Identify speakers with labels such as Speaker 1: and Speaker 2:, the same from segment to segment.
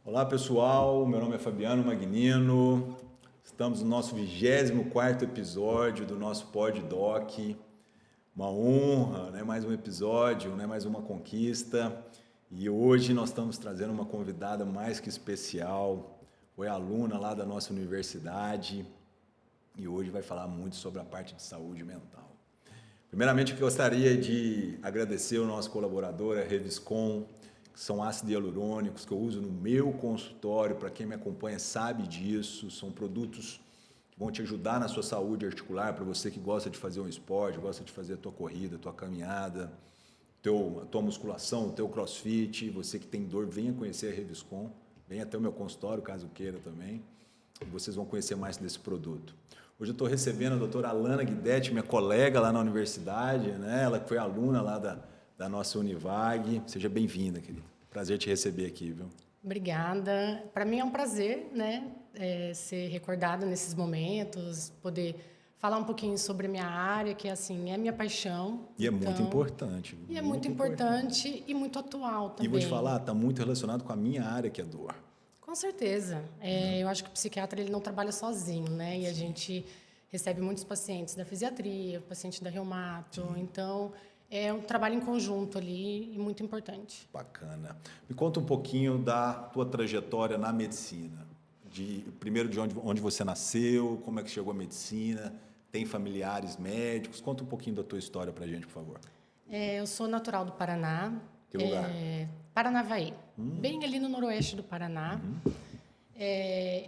Speaker 1: Olá pessoal, meu nome é Fabiano Magnino, estamos no nosso 24º episódio do nosso Pod Doc, uma honra, né? Mais um episódio, né? Mais uma conquista, e hoje nós estamos trazendo uma convidada mais que especial, foi aluna lá da nossa universidade e hoje vai falar muito sobre a parte de saúde mental. Primeiramente, eu gostaria de agradecer o nosso colaborador, a Reviscom, que são ácidos hialurônicos que eu uso no meu consultório. Para quem me acompanha sabe disso, são produtos que vão te ajudar na sua saúde articular, para você que gosta de fazer um esporte, gosta de fazer a tua corrida, a tua caminhada, a tua musculação, o teu crossfit. Você que tem dor, venha conhecer a Reviscom, venha até o meu consultório, caso queira também, e vocês vão conhecer mais desse produto. Hoje eu estou recebendo a doutora Alana Guidetti, minha colega lá na universidade, né? Ela que foi aluna lá da nossa Univag. Seja bem-vinda, querida. Prazer te receber aqui, viu?
Speaker 2: Obrigada. Para mim é um prazer, né, ser recordada nesses momentos, poder falar um pouquinho sobre a minha área, que assim é minha paixão.
Speaker 1: E é muito importante.
Speaker 2: E é muito importante e muito atual também.
Speaker 1: E vou te falar, está muito relacionado com a minha área, que é dor.
Speaker 2: Com certeza. Eu acho que o psiquiatra ele não trabalha sozinho, né? E a gente recebe muitos pacientes da fisiatria, paciente da reumato. Sim. Então, é um trabalho em conjunto ali e muito importante.
Speaker 1: Bacana. Me conta um pouquinho da tua trajetória na medicina. Primeiro, de onde você nasceu, como é que chegou à medicina, tem familiares médicos? Conta um pouquinho da tua história pra gente, por favor.
Speaker 2: Eu sou natural do Paraná.
Speaker 1: Que lugar?
Speaker 2: Paranavaí, bem ali no noroeste do Paraná.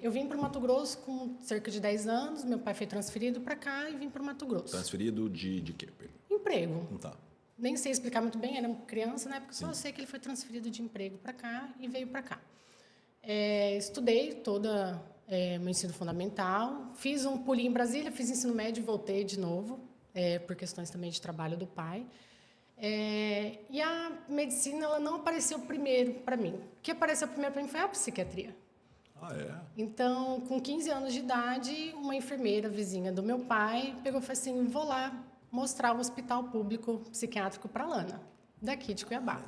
Speaker 2: Eu vim para o Mato Grosso com cerca de 10 anos, meu pai foi transferido para cá e vim para o Mato Grosso.
Speaker 1: Transferido de quê?
Speaker 2: Emprego.
Speaker 1: Tá.
Speaker 2: Nem sei explicar muito bem, era criança na época, só sei que ele foi transferido de emprego para cá e veio para cá. Estudei toda meu ensino fundamental, fiz um pulinho em Brasília, fiz ensino médio e voltei de novo, por questões também de trabalho do pai. E a medicina ela não apareceu primeiro para mim. O que apareceu primeiro para mim foi a psiquiatria.
Speaker 1: Ah, é?
Speaker 2: Então, com 15 anos de idade, uma enfermeira vizinha do meu pai pegou e falou assim, vou lá mostrar o hospital público psiquiátrico para a Lana, daqui de Cuiabá.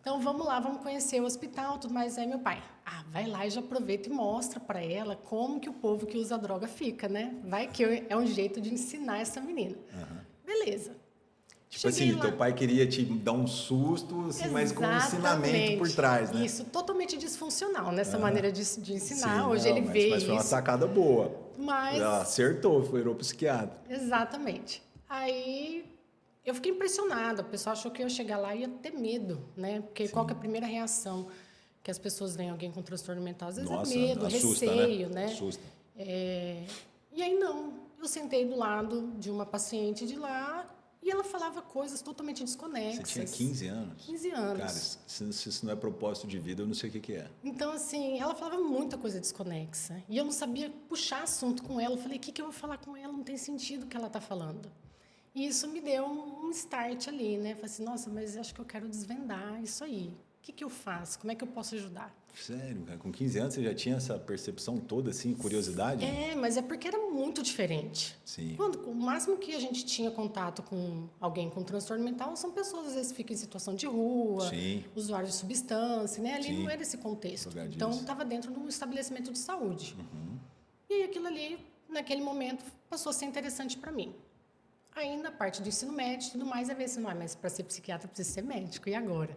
Speaker 2: Então, vamos lá, vamos conhecer o hospital, tudo mais. Aí meu pai, vai lá e já aproveita e mostra para ela como que o povo que usa droga fica, né? Vai que é um jeito de ensinar essa menina. Beleza.
Speaker 1: Tipo assim, teu pai queria te dar um susto, assim, mas com um ensinamento por trás, né?
Speaker 2: Isso, totalmente disfuncional nessa maneira de ensinar.
Speaker 1: Sim,
Speaker 2: hoje ele vê
Speaker 1: mas
Speaker 2: isso.
Speaker 1: foi uma sacada boa.
Speaker 2: Mas
Speaker 1: ela acertou, foi pro psiquiatra.
Speaker 2: Exatamente. Aí eu fiquei impressionada. O pessoal achou que eu ia chegar lá e ia ter medo, né? Porque qual que é a primeira reação que as pessoas veem alguém com transtorno mental? Às vezes é medo, assusta, receio, né?
Speaker 1: Assusta.
Speaker 2: E aí não. Eu sentei do lado de uma paciente de lá e ela falava coisas totalmente desconexas.
Speaker 1: Você tinha 15 anos?
Speaker 2: 15 anos.
Speaker 1: Cara, se isso não é propósito de vida, eu não sei o que é.
Speaker 2: Então, assim, ela falava muita coisa desconexa. E eu não sabia puxar assunto com ela. Eu falei, o que eu vou falar com ela? Não tem sentido o que ela está falando. E isso me deu um start ali, né? Falei assim, nossa, mas acho que eu quero desvendar isso aí. O que eu faço? Como é que eu posso ajudar?
Speaker 1: Sério, cara? Com 15 anos você já tinha essa percepção toda, assim, curiosidade?
Speaker 2: Mas é porque era muito diferente.
Speaker 1: Sim.
Speaker 2: O máximo que a gente tinha contato com alguém com transtorno mental são pessoas, às vezes, que ficam em situação de rua,
Speaker 1: Sim.
Speaker 2: usuários de substância, né? Ali
Speaker 1: Sim.
Speaker 2: não era esse contexto. Então, estava dentro de um estabelecimento de saúde. E aí, aquilo ali, naquele momento, passou a ser interessante para mim. Aí, na parte do ensino médio e tudo mais, é ver assim, mas para ser psiquiatra precisa ser médico, e agora?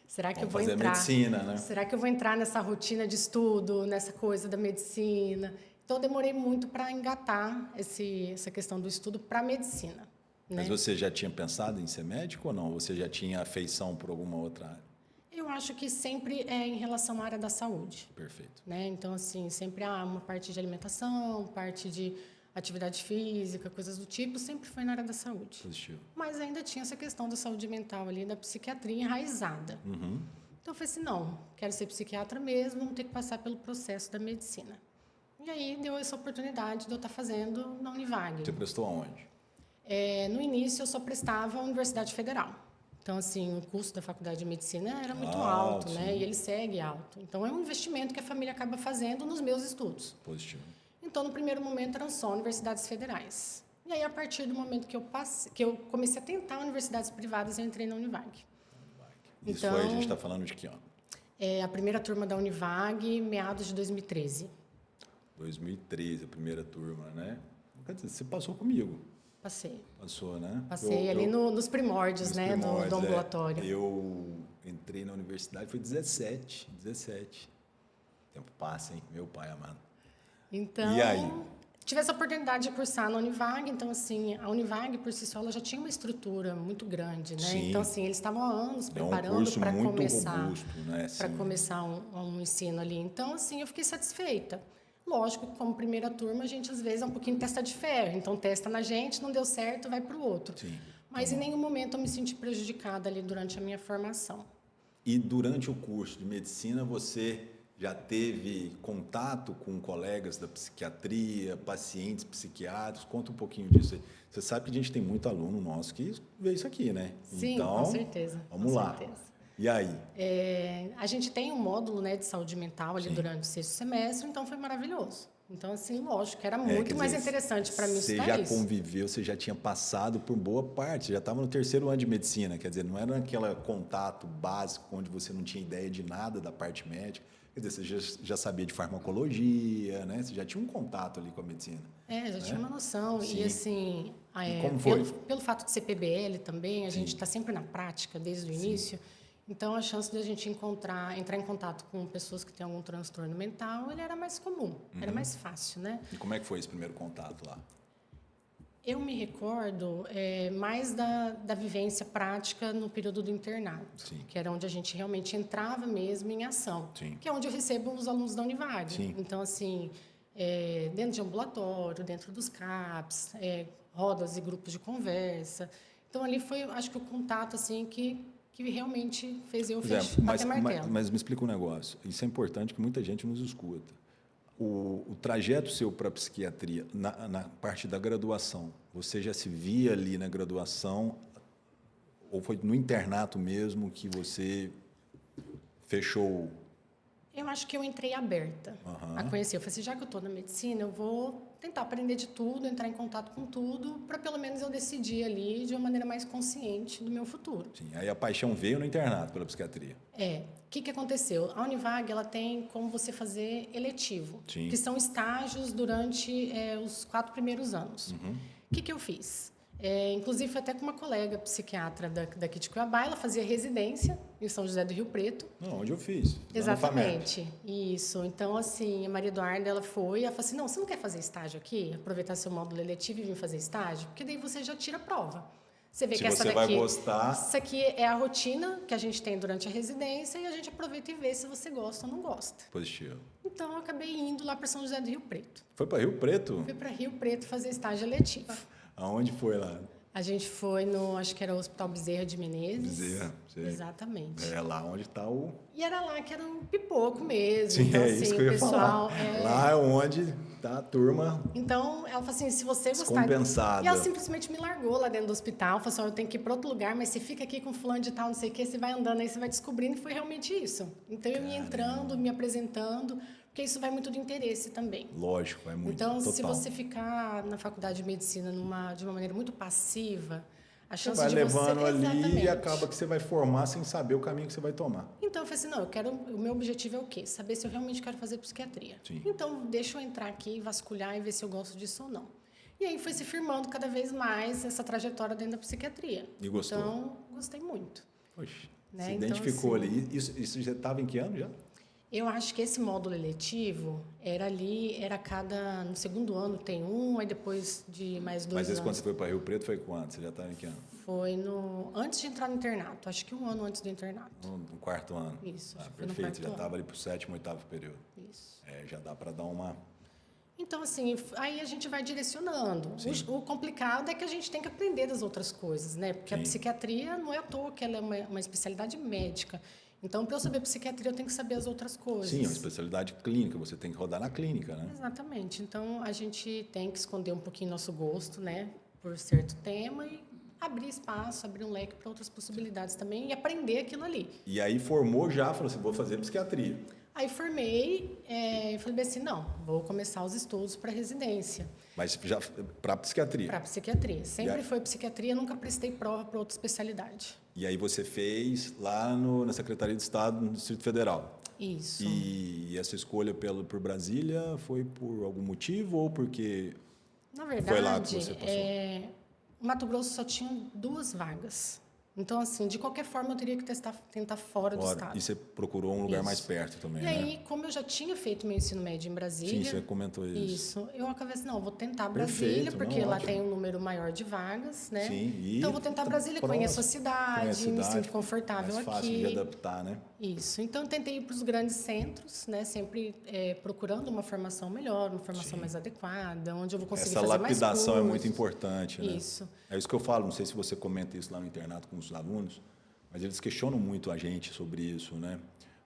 Speaker 2: Será que eu vou entrar?
Speaker 1: Medicina, né?
Speaker 2: Será que eu vou entrar nessa rotina de estudo, nessa coisa da medicina? Então, eu demorei muito para engatar essa questão do estudo para a medicina. Né?
Speaker 1: Mas você já tinha pensado em ser médico ou não? Você já tinha afeição por alguma outra área?
Speaker 2: Eu acho que sempre é em relação à área da saúde.
Speaker 1: Perfeito.
Speaker 2: Né? Então, assim, sempre há uma parte de alimentação, parte de atividade física, coisas do tipo, sempre foi na área da saúde.
Speaker 1: Positivo.
Speaker 2: Mas ainda tinha essa questão da saúde mental ali, da psiquiatria enraizada. Então eu falei assim, não, quero ser psiquiatra mesmo, não ter que passar pelo processo da medicina. E aí deu essa oportunidade de eu estar fazendo na Univag.
Speaker 1: Você prestou aonde?
Speaker 2: No início eu só prestava a Universidade Federal. Então, assim, o custo da faculdade de medicina era muito alto, né? E ele segue alto. Então, é um investimento que a família acaba fazendo nos meus estudos.
Speaker 1: Positivo.
Speaker 2: Então, no primeiro momento, eram só universidades federais. E aí, a partir do momento que eu comecei a tentar universidades privadas, eu entrei na Univag.
Speaker 1: Isso foi, a gente está falando de que ano?
Speaker 2: A primeira turma da Univag, meados de 2013.
Speaker 1: 2013, a primeira turma, né? Quer dizer, você passou comigo.
Speaker 2: Passei.
Speaker 1: Passou, né?
Speaker 2: Passei ali nos primórdios,
Speaker 1: nos
Speaker 2: né,
Speaker 1: primórdios,
Speaker 2: do ambulatório.
Speaker 1: Eu entrei na universidade, foi 17. O tempo passa, hein? Meu pai amado.
Speaker 2: Então,
Speaker 1: e aí?
Speaker 2: Tive essa oportunidade de cursar na Univag, então, assim, a Univag, por si só, ela já tinha uma estrutura muito grande, né?
Speaker 1: Sim.
Speaker 2: Então, assim, eles estavam há anos preparando
Speaker 1: um curso
Speaker 2: para
Speaker 1: muito
Speaker 2: começar,
Speaker 1: robusto, né?
Speaker 2: para começar um ensino ali. Então, assim, eu fiquei satisfeita. Lógico que, como primeira turma, a gente, às vezes, é um pouquinho testa de ferro. Então, testa na gente, não deu certo, vai para o outro.
Speaker 1: Sim.
Speaker 2: Mas, em nenhum momento, eu me senti prejudicada ali durante a minha formação.
Speaker 1: E durante o curso de medicina, você já teve contato com colegas da psiquiatria, pacientes psiquiátricos? Conta um pouquinho disso aí. Você sabe que a gente tem muito aluno nosso que vê isso aqui, né?
Speaker 2: Sim,
Speaker 1: então,
Speaker 2: com certeza.
Speaker 1: Vamos
Speaker 2: com
Speaker 1: lá.
Speaker 2: certeza.
Speaker 1: E aí?
Speaker 2: A gente tem um módulo, né, de saúde mental ali
Speaker 1: Sim.
Speaker 2: durante o 6º semestre, então foi maravilhoso. Então, assim, lógico, era muito mais interessante para mim estudar
Speaker 1: isso. Você já
Speaker 2: isso.
Speaker 1: conviveu, você já tinha passado por boa parte, você já estava no 3º ano de medicina, quer dizer, não era aquele contato básico onde você não tinha ideia de nada da parte médica. Quer dizer, você já sabia de farmacologia, né? Você já tinha um contato ali com a medicina.
Speaker 2: Já tinha uma noção.
Speaker 1: Sim.
Speaker 2: E, assim,
Speaker 1: como foi?
Speaker 2: Pelo fato de ser PBL também, a gente está sempre na prática desde o início. Então, a chance de a gente entrar em contato com pessoas que têm algum transtorno mental, ele era mais comum, era mais fácil, né?
Speaker 1: E como é que foi esse primeiro contato lá?
Speaker 2: Eu me recordo mais da vivência prática no período do internato,
Speaker 1: Sim.
Speaker 2: que era onde a gente realmente entrava mesmo em ação,
Speaker 1: Sim.
Speaker 2: que é onde eu recebo os alunos da Univag.
Speaker 1: Sim.
Speaker 2: Então, assim, dentro de ambulatório, dentro dos CAPs, rodas e grupos de conversa. Então, ali foi, acho que o contato assim que realmente fez eu bater martelo.
Speaker 1: Mas me explica um negócio. Isso é importante que muita gente nos escuta. O trajeto seu para a psiquiatria, na parte da graduação, você já se via ali na graduação ou foi no internato mesmo que você fechou?
Speaker 2: Eu acho que eu entrei aberta a conhecer. Eu falei assim, já que eu estou na medicina, eu vou tentar aprender de tudo, entrar em contato com tudo, para pelo menos eu decidir ali de uma maneira mais consciente do meu futuro.
Speaker 1: Sim, aí a paixão veio no internato pela psiquiatria.
Speaker 2: O que aconteceu? A Univag ela tem como você fazer eletivo,
Speaker 1: Sim.
Speaker 2: que são estágios durante os 4 primeiros anos. O que eu fiz? Inclusive, foi até com uma colega psiquiatra daqui de Cuiabá, ela fazia residência em São José do Rio Preto.
Speaker 1: Não, onde eu fiz.
Speaker 2: Exatamente, isso. Então, assim, a Maria Eduarda, ela falou assim, não, você não quer fazer estágio aqui? Aproveitar seu módulo eletivo e vir fazer estágio? Porque daí você já tira a prova. Você vê
Speaker 1: Se
Speaker 2: que essa
Speaker 1: você
Speaker 2: daqui,
Speaker 1: vai gostar...
Speaker 2: Isso aqui é a rotina que a gente tem durante a residência e a gente aproveita e vê se você gosta ou não gosta.
Speaker 1: Positivo.
Speaker 2: Então, eu acabei indo lá para São José do Rio Preto.
Speaker 1: Foi para Rio Preto?
Speaker 2: Fui para Rio Preto fazer estágio eletivo.
Speaker 1: Aonde foi lá?
Speaker 2: A gente foi no, acho que era o Hospital Bezerra de Menezes.
Speaker 1: Bezerra, sei.
Speaker 2: Exatamente.
Speaker 1: É lá onde está o...
Speaker 2: E era lá que era um pipoco mesmo.
Speaker 1: Sim,
Speaker 2: então,
Speaker 1: é
Speaker 2: assim,
Speaker 1: isso que eu ia
Speaker 2: pessoal,
Speaker 1: falar. Lá é onde está a turma...
Speaker 2: Então, ela falou assim, se você gostar...
Speaker 1: Descompensada.
Speaker 2: E ela simplesmente me largou lá dentro do hospital. Falou assim, eu tenho que ir para outro lugar, mas você fica aqui com fulano de tal, não sei o quê, você vai andando aí, você vai descobrindo. E foi realmente isso. Então, eu ia entrando, me apresentando... Porque isso vai muito do interesse também.
Speaker 1: Lógico, vai muito.
Speaker 2: Então,
Speaker 1: total.
Speaker 2: se você ficar na faculdade de medicina de uma maneira muito passiva, a
Speaker 1: Você
Speaker 2: chance
Speaker 1: vai
Speaker 2: de
Speaker 1: levando
Speaker 2: você...
Speaker 1: ali
Speaker 2: Exatamente.
Speaker 1: e acaba que você vai formar sem saber o caminho que você vai tomar.
Speaker 2: Então, eu falei assim, não, o meu objetivo é o quê? Saber se eu realmente quero fazer psiquiatria.
Speaker 1: Sim.
Speaker 2: Então, deixa eu entrar aqui, vasculhar e ver se eu gosto disso ou não. E aí foi se firmando cada vez mais essa trajetória dentro da psiquiatria.
Speaker 1: E gostou?
Speaker 2: Então, gostei muito.
Speaker 1: Poxa,
Speaker 2: Né?
Speaker 1: se
Speaker 2: Então,
Speaker 1: identificou
Speaker 2: assim,
Speaker 1: ali. Isso já estava em que ano já?
Speaker 2: Eu acho que esse módulo eletivo no segundo ano tem um, aí depois de mais 2
Speaker 1: Mas
Speaker 2: anos.
Speaker 1: quando você foi para Rio Preto foi quando? Você já estava em que ano?
Speaker 2: Foi antes de entrar no internato, acho que 1 ano antes do internato.
Speaker 1: No 4º ano.
Speaker 2: Isso, acho que foi no
Speaker 1: perfeito,
Speaker 2: 4º
Speaker 1: já
Speaker 2: ano.
Speaker 1: estava ali para o 7º, 8º período.
Speaker 2: Isso.
Speaker 1: Já dá para dar uma...
Speaker 2: Então, assim, aí a gente vai direcionando. O complicado é que a gente tem que aprender das outras coisas, né? Porque a psiquiatria não é à toa que ela é uma especialidade médica. Então, para eu saber psiquiatria, eu tenho que saber as outras coisas.
Speaker 1: Sim, é uma especialidade clínica, você tem que rodar na clínica, né?
Speaker 2: Exatamente. Então, a gente tem que esconder um pouquinho nosso gosto, né? Por certo tema e abrir espaço, abrir um leque para outras possibilidades também e aprender aquilo ali.
Speaker 1: E aí formou já, falou assim, vou fazer psiquiatria.
Speaker 2: Aí formei e falei assim, não, vou começar os estudos para residência.
Speaker 1: Mas já para psiquiatria.
Speaker 2: Para psiquiatria. Sempre
Speaker 1: aí-
Speaker 2: foi psiquiatria, nunca prestei prova para outra especialidade.
Speaker 1: E aí você fez lá na Secretaria de Estado, no Distrito Federal.
Speaker 2: Isso.
Speaker 1: E essa escolha por Brasília foi por algum motivo ou porque
Speaker 2: Na
Speaker 1: foi lá que
Speaker 2: verdade,
Speaker 1: você passou?
Speaker 2: o Mato Grosso só tinha 2 vagas. Então, assim, de qualquer forma, eu teria que tentar fora do estado.
Speaker 1: E você procurou um lugar
Speaker 2: Isso.
Speaker 1: mais perto também,
Speaker 2: E
Speaker 1: né?
Speaker 2: aí, como eu já tinha feito meu ensino médio em Brasília...
Speaker 1: Sim, você comentou isso.
Speaker 2: Eu acabei assim, não, vou tentar Brasília,
Speaker 1: Perfeito,
Speaker 2: porque
Speaker 1: não,
Speaker 2: lá
Speaker 1: ótimo.
Speaker 2: tem um número maior de vagas, né?
Speaker 1: Sim, e
Speaker 2: então, vou tentar
Speaker 1: tá
Speaker 2: Brasília,
Speaker 1: próximo,
Speaker 2: conheço a cidade, me sinto confortável
Speaker 1: mais
Speaker 2: aqui.
Speaker 1: fácil de adaptar, né?
Speaker 2: Isso. Então, eu tentei ir para os grandes centros, né? Sempre procurando uma formação melhor, uma formação mais adequada, onde eu vou conseguir
Speaker 1: Essa
Speaker 2: fazer mais
Speaker 1: lapidação é muito
Speaker 2: cursos.
Speaker 1: importante, né?
Speaker 2: Isso.
Speaker 1: É isso que eu falo, não sei se você comenta isso lá no internato com os alunos, mas eles questionam muito a gente sobre isso, né?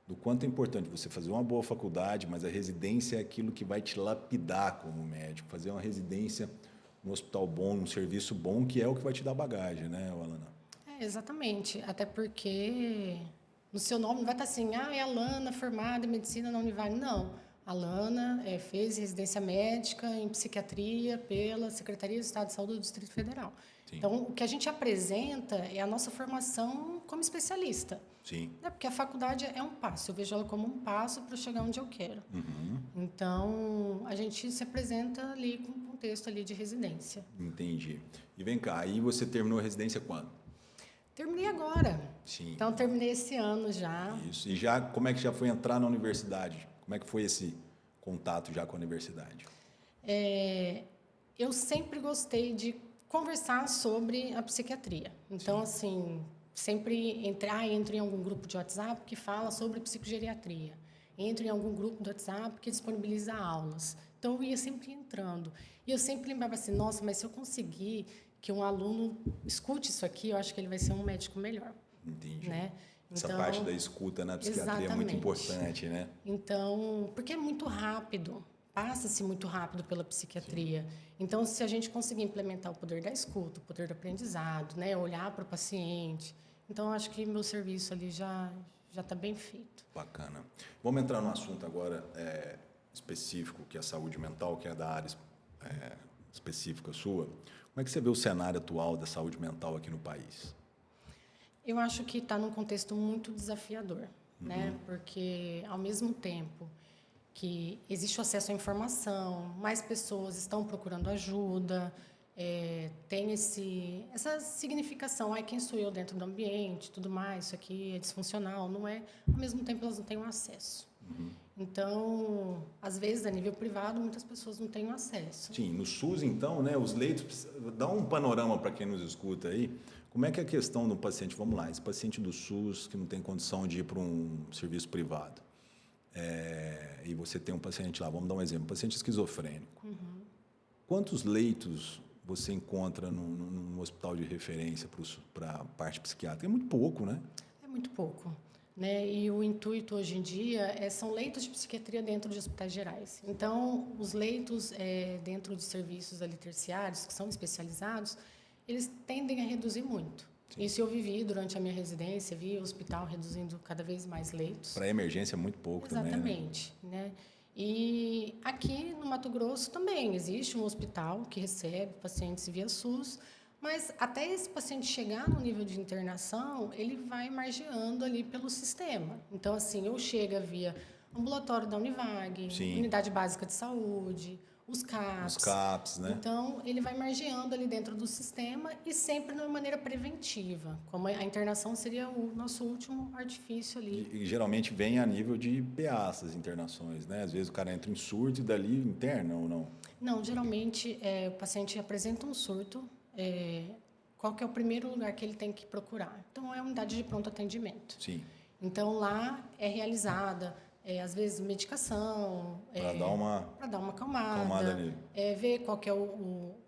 Speaker 1: Do quanto é importante você fazer uma boa faculdade, mas a residência é aquilo que vai te lapidar como médico. Fazer uma residência num hospital bom, num serviço bom, que é o que vai te dar bagagem, né, Alana?
Speaker 2: Exatamente. Até porque no seu nome não vai estar assim, é a Lana formada em medicina na Univag. Não. A Lana fez residência médica em psiquiatria pela Secretaria de Estado de Saúde do Distrito Federal.
Speaker 1: Sim.
Speaker 2: Então, o que a gente apresenta é a nossa formação como especialista.
Speaker 1: Sim.
Speaker 2: Porque a faculdade é um passo, eu vejo ela como um passo para chegar onde eu quero. Então, a gente se apresenta ali com um contexto ali de residência.
Speaker 1: Entendi. E vem cá, aí você terminou a residência quando?
Speaker 2: Terminei agora.
Speaker 1: Sim.
Speaker 2: Então, terminei esse ano já.
Speaker 1: Isso. E já, como é que já foi entrar na universidade? Como é que foi esse contato já com a universidade?
Speaker 2: Eu sempre gostei de conversar sobre a psiquiatria. Então, assim, sempre entro em algum grupo de WhatsApp que fala sobre psicogeriatria. Entro em algum grupo do WhatsApp que disponibiliza aulas. Então, eu ia sempre entrando. E eu sempre lembrava assim, nossa, mas se eu conseguir que um aluno escute isso aqui, eu acho que ele vai ser um médico melhor.
Speaker 1: Entendi.
Speaker 2: Né?
Speaker 1: Essa
Speaker 2: Então,
Speaker 1: parte da escuta na psiquiatria é muito importante, né?
Speaker 2: Então, porque é muito rápido, passa-se muito rápido pela psiquiatria. Então, se a gente conseguir implementar o poder da escuta, o poder do aprendizado, né, olhar para o paciente, então eu acho que meu serviço ali já está bem feito.
Speaker 1: Bacana. Vamos entrar no assunto agora específico, que é a saúde mental, que é da área específica sua. Como é que você vê o cenário atual da saúde mental aqui no país?
Speaker 2: Eu acho que está num contexto muito desafiador, né? Porque, ao mesmo tempo que existe o acesso à informação, mais pessoas estão procurando ajuda, tem essa significação, quem sou eu dentro do ambiente, tudo mais, isso aqui é disfuncional, não é? Ao mesmo tempo, elas não têm o acesso. Então, às vezes, a nível privado, muitas pessoas não têm o acesso.
Speaker 1: Sim, no SUS, então, né, os leitos... Dá um panorama para quem nos escuta aí. Como é que é a questão do paciente? Vamos lá, esse paciente do SUS que não tem condição de ir para um serviço privado. E você tem um paciente lá, vamos dar um exemplo, um paciente esquizofrênico. Quantos leitos você encontra num hospital de referência para a parte psiquiátrica? É muito pouco, né?
Speaker 2: É muito pouco. Né? E o intuito hoje em dia são leitos de psiquiatria dentro de hospitais gerais. Então, os leitos dentro de serviços ali terciários, que são especializados, eles tendem a reduzir muito. Sim. Isso eu vivi durante a minha residência, vi o hospital reduzindo cada vez mais leitos.
Speaker 1: Para emergência, muito pouco.
Speaker 2: Exatamente,
Speaker 1: também,
Speaker 2: né? E aqui no Mato Grosso também existe um hospital que recebe pacientes via SUS, mas até esse paciente chegar no nível de internação, ele vai margeando ali pelo sistema. Então, assim, ou chega via ambulatório da Univag,
Speaker 1: Sim.
Speaker 2: Unidade Básica de Saúde, os CAPs.
Speaker 1: Os CAPs, né?
Speaker 2: Então, ele vai margeando ali dentro do sistema e sempre de uma maneira preventiva, como a internação seria o nosso último artifício ali.
Speaker 1: E geralmente vem a nível de PA essas internações, né? Às vezes o cara entra em surto e dali interna ou não?
Speaker 2: Não, geralmente o paciente apresenta um surto, qual que é o primeiro lugar que ele tem que procurar? Então, é a unidade de pronto atendimento.
Speaker 1: Sim.
Speaker 2: Então, lá é realizada, às vezes, medicação.
Speaker 1: Para
Speaker 2: dar uma acalmada.
Speaker 1: Nele.
Speaker 2: Ver qual que é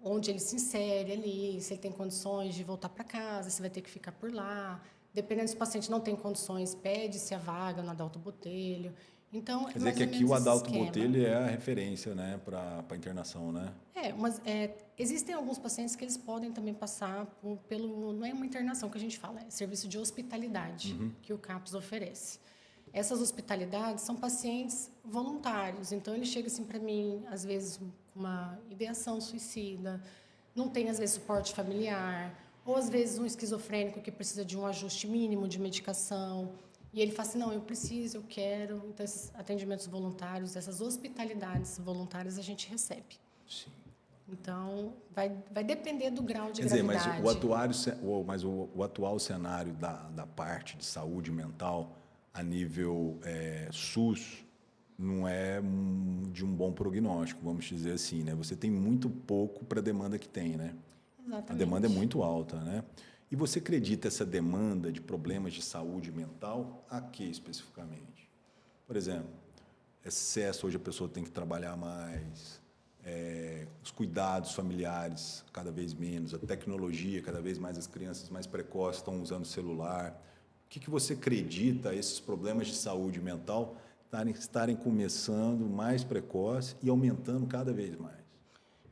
Speaker 2: onde ele se insere ali, se ele tem condições de voltar para casa, se vai ter que ficar por lá. Dependendo se o paciente não tem condições, pede-se a vaga no Adalto Botelho. Então,
Speaker 1: quer dizer que aqui o Adalto Botelho é a referência, né, para internação, né?
Speaker 2: Mas existem alguns pacientes que eles podem também passar pelo... Não é uma internação que a gente fala, é serviço de hospitalidade que o CAPS oferece. Essas hospitalidades são pacientes voluntários. Então, ele chega assim para mim, às vezes, uma ideação suicida, não tem, às vezes, suporte familiar, ou, às vezes, um esquizofrênico que precisa de um ajuste mínimo de medicação, e ele fala assim, não, eu preciso, eu quero. Então, esses atendimentos voluntários, essas hospitalidades voluntárias, a gente recebe.
Speaker 1: Sim.
Speaker 2: Então, vai depender do grau de
Speaker 1: Quer dizer,
Speaker 2: gravidade.
Speaker 1: mas o atual cenário da parte de saúde mental a nível SUS não é de um bom prognóstico, vamos dizer assim, né? Você tem muito pouco para a demanda que tem, né?
Speaker 2: Exatamente.
Speaker 1: A demanda é muito alta, né? E você acredita essa demanda de problemas de saúde mental a que especificamente? Por exemplo, excesso, hoje a pessoa tem que trabalhar mais, os cuidados familiares cada vez menos, a tecnologia, cada vez mais as crianças mais precoces estão usando celular. O que você acredita esses problemas de saúde mental estarem começando mais precoce e aumentando cada vez mais?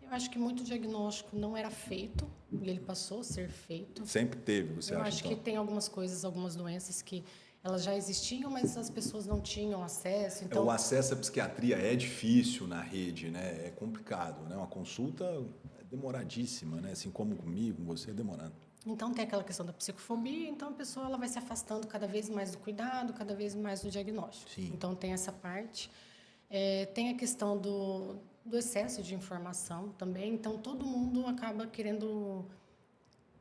Speaker 2: Eu acho que muito diagnóstico não era feito e ele passou a ser feito.
Speaker 1: Sempre teve, você acha?
Speaker 2: Eu acho que tem algumas coisas, algumas doenças que elas já existiam, mas as pessoas não tinham acesso. Então,
Speaker 1: o acesso à psiquiatria é difícil na rede, né? É complicado, né? Uma consulta é demoradíssima, né? Assim como comigo, com você, é demorado.
Speaker 2: Então tem aquela questão da psicofobia, então a pessoa ela vai se afastando cada vez mais do cuidado, cada vez mais do diagnóstico.
Speaker 1: Sim.
Speaker 2: Então tem essa parte. Tem a questão do excesso de informação também, então todo mundo acaba querendo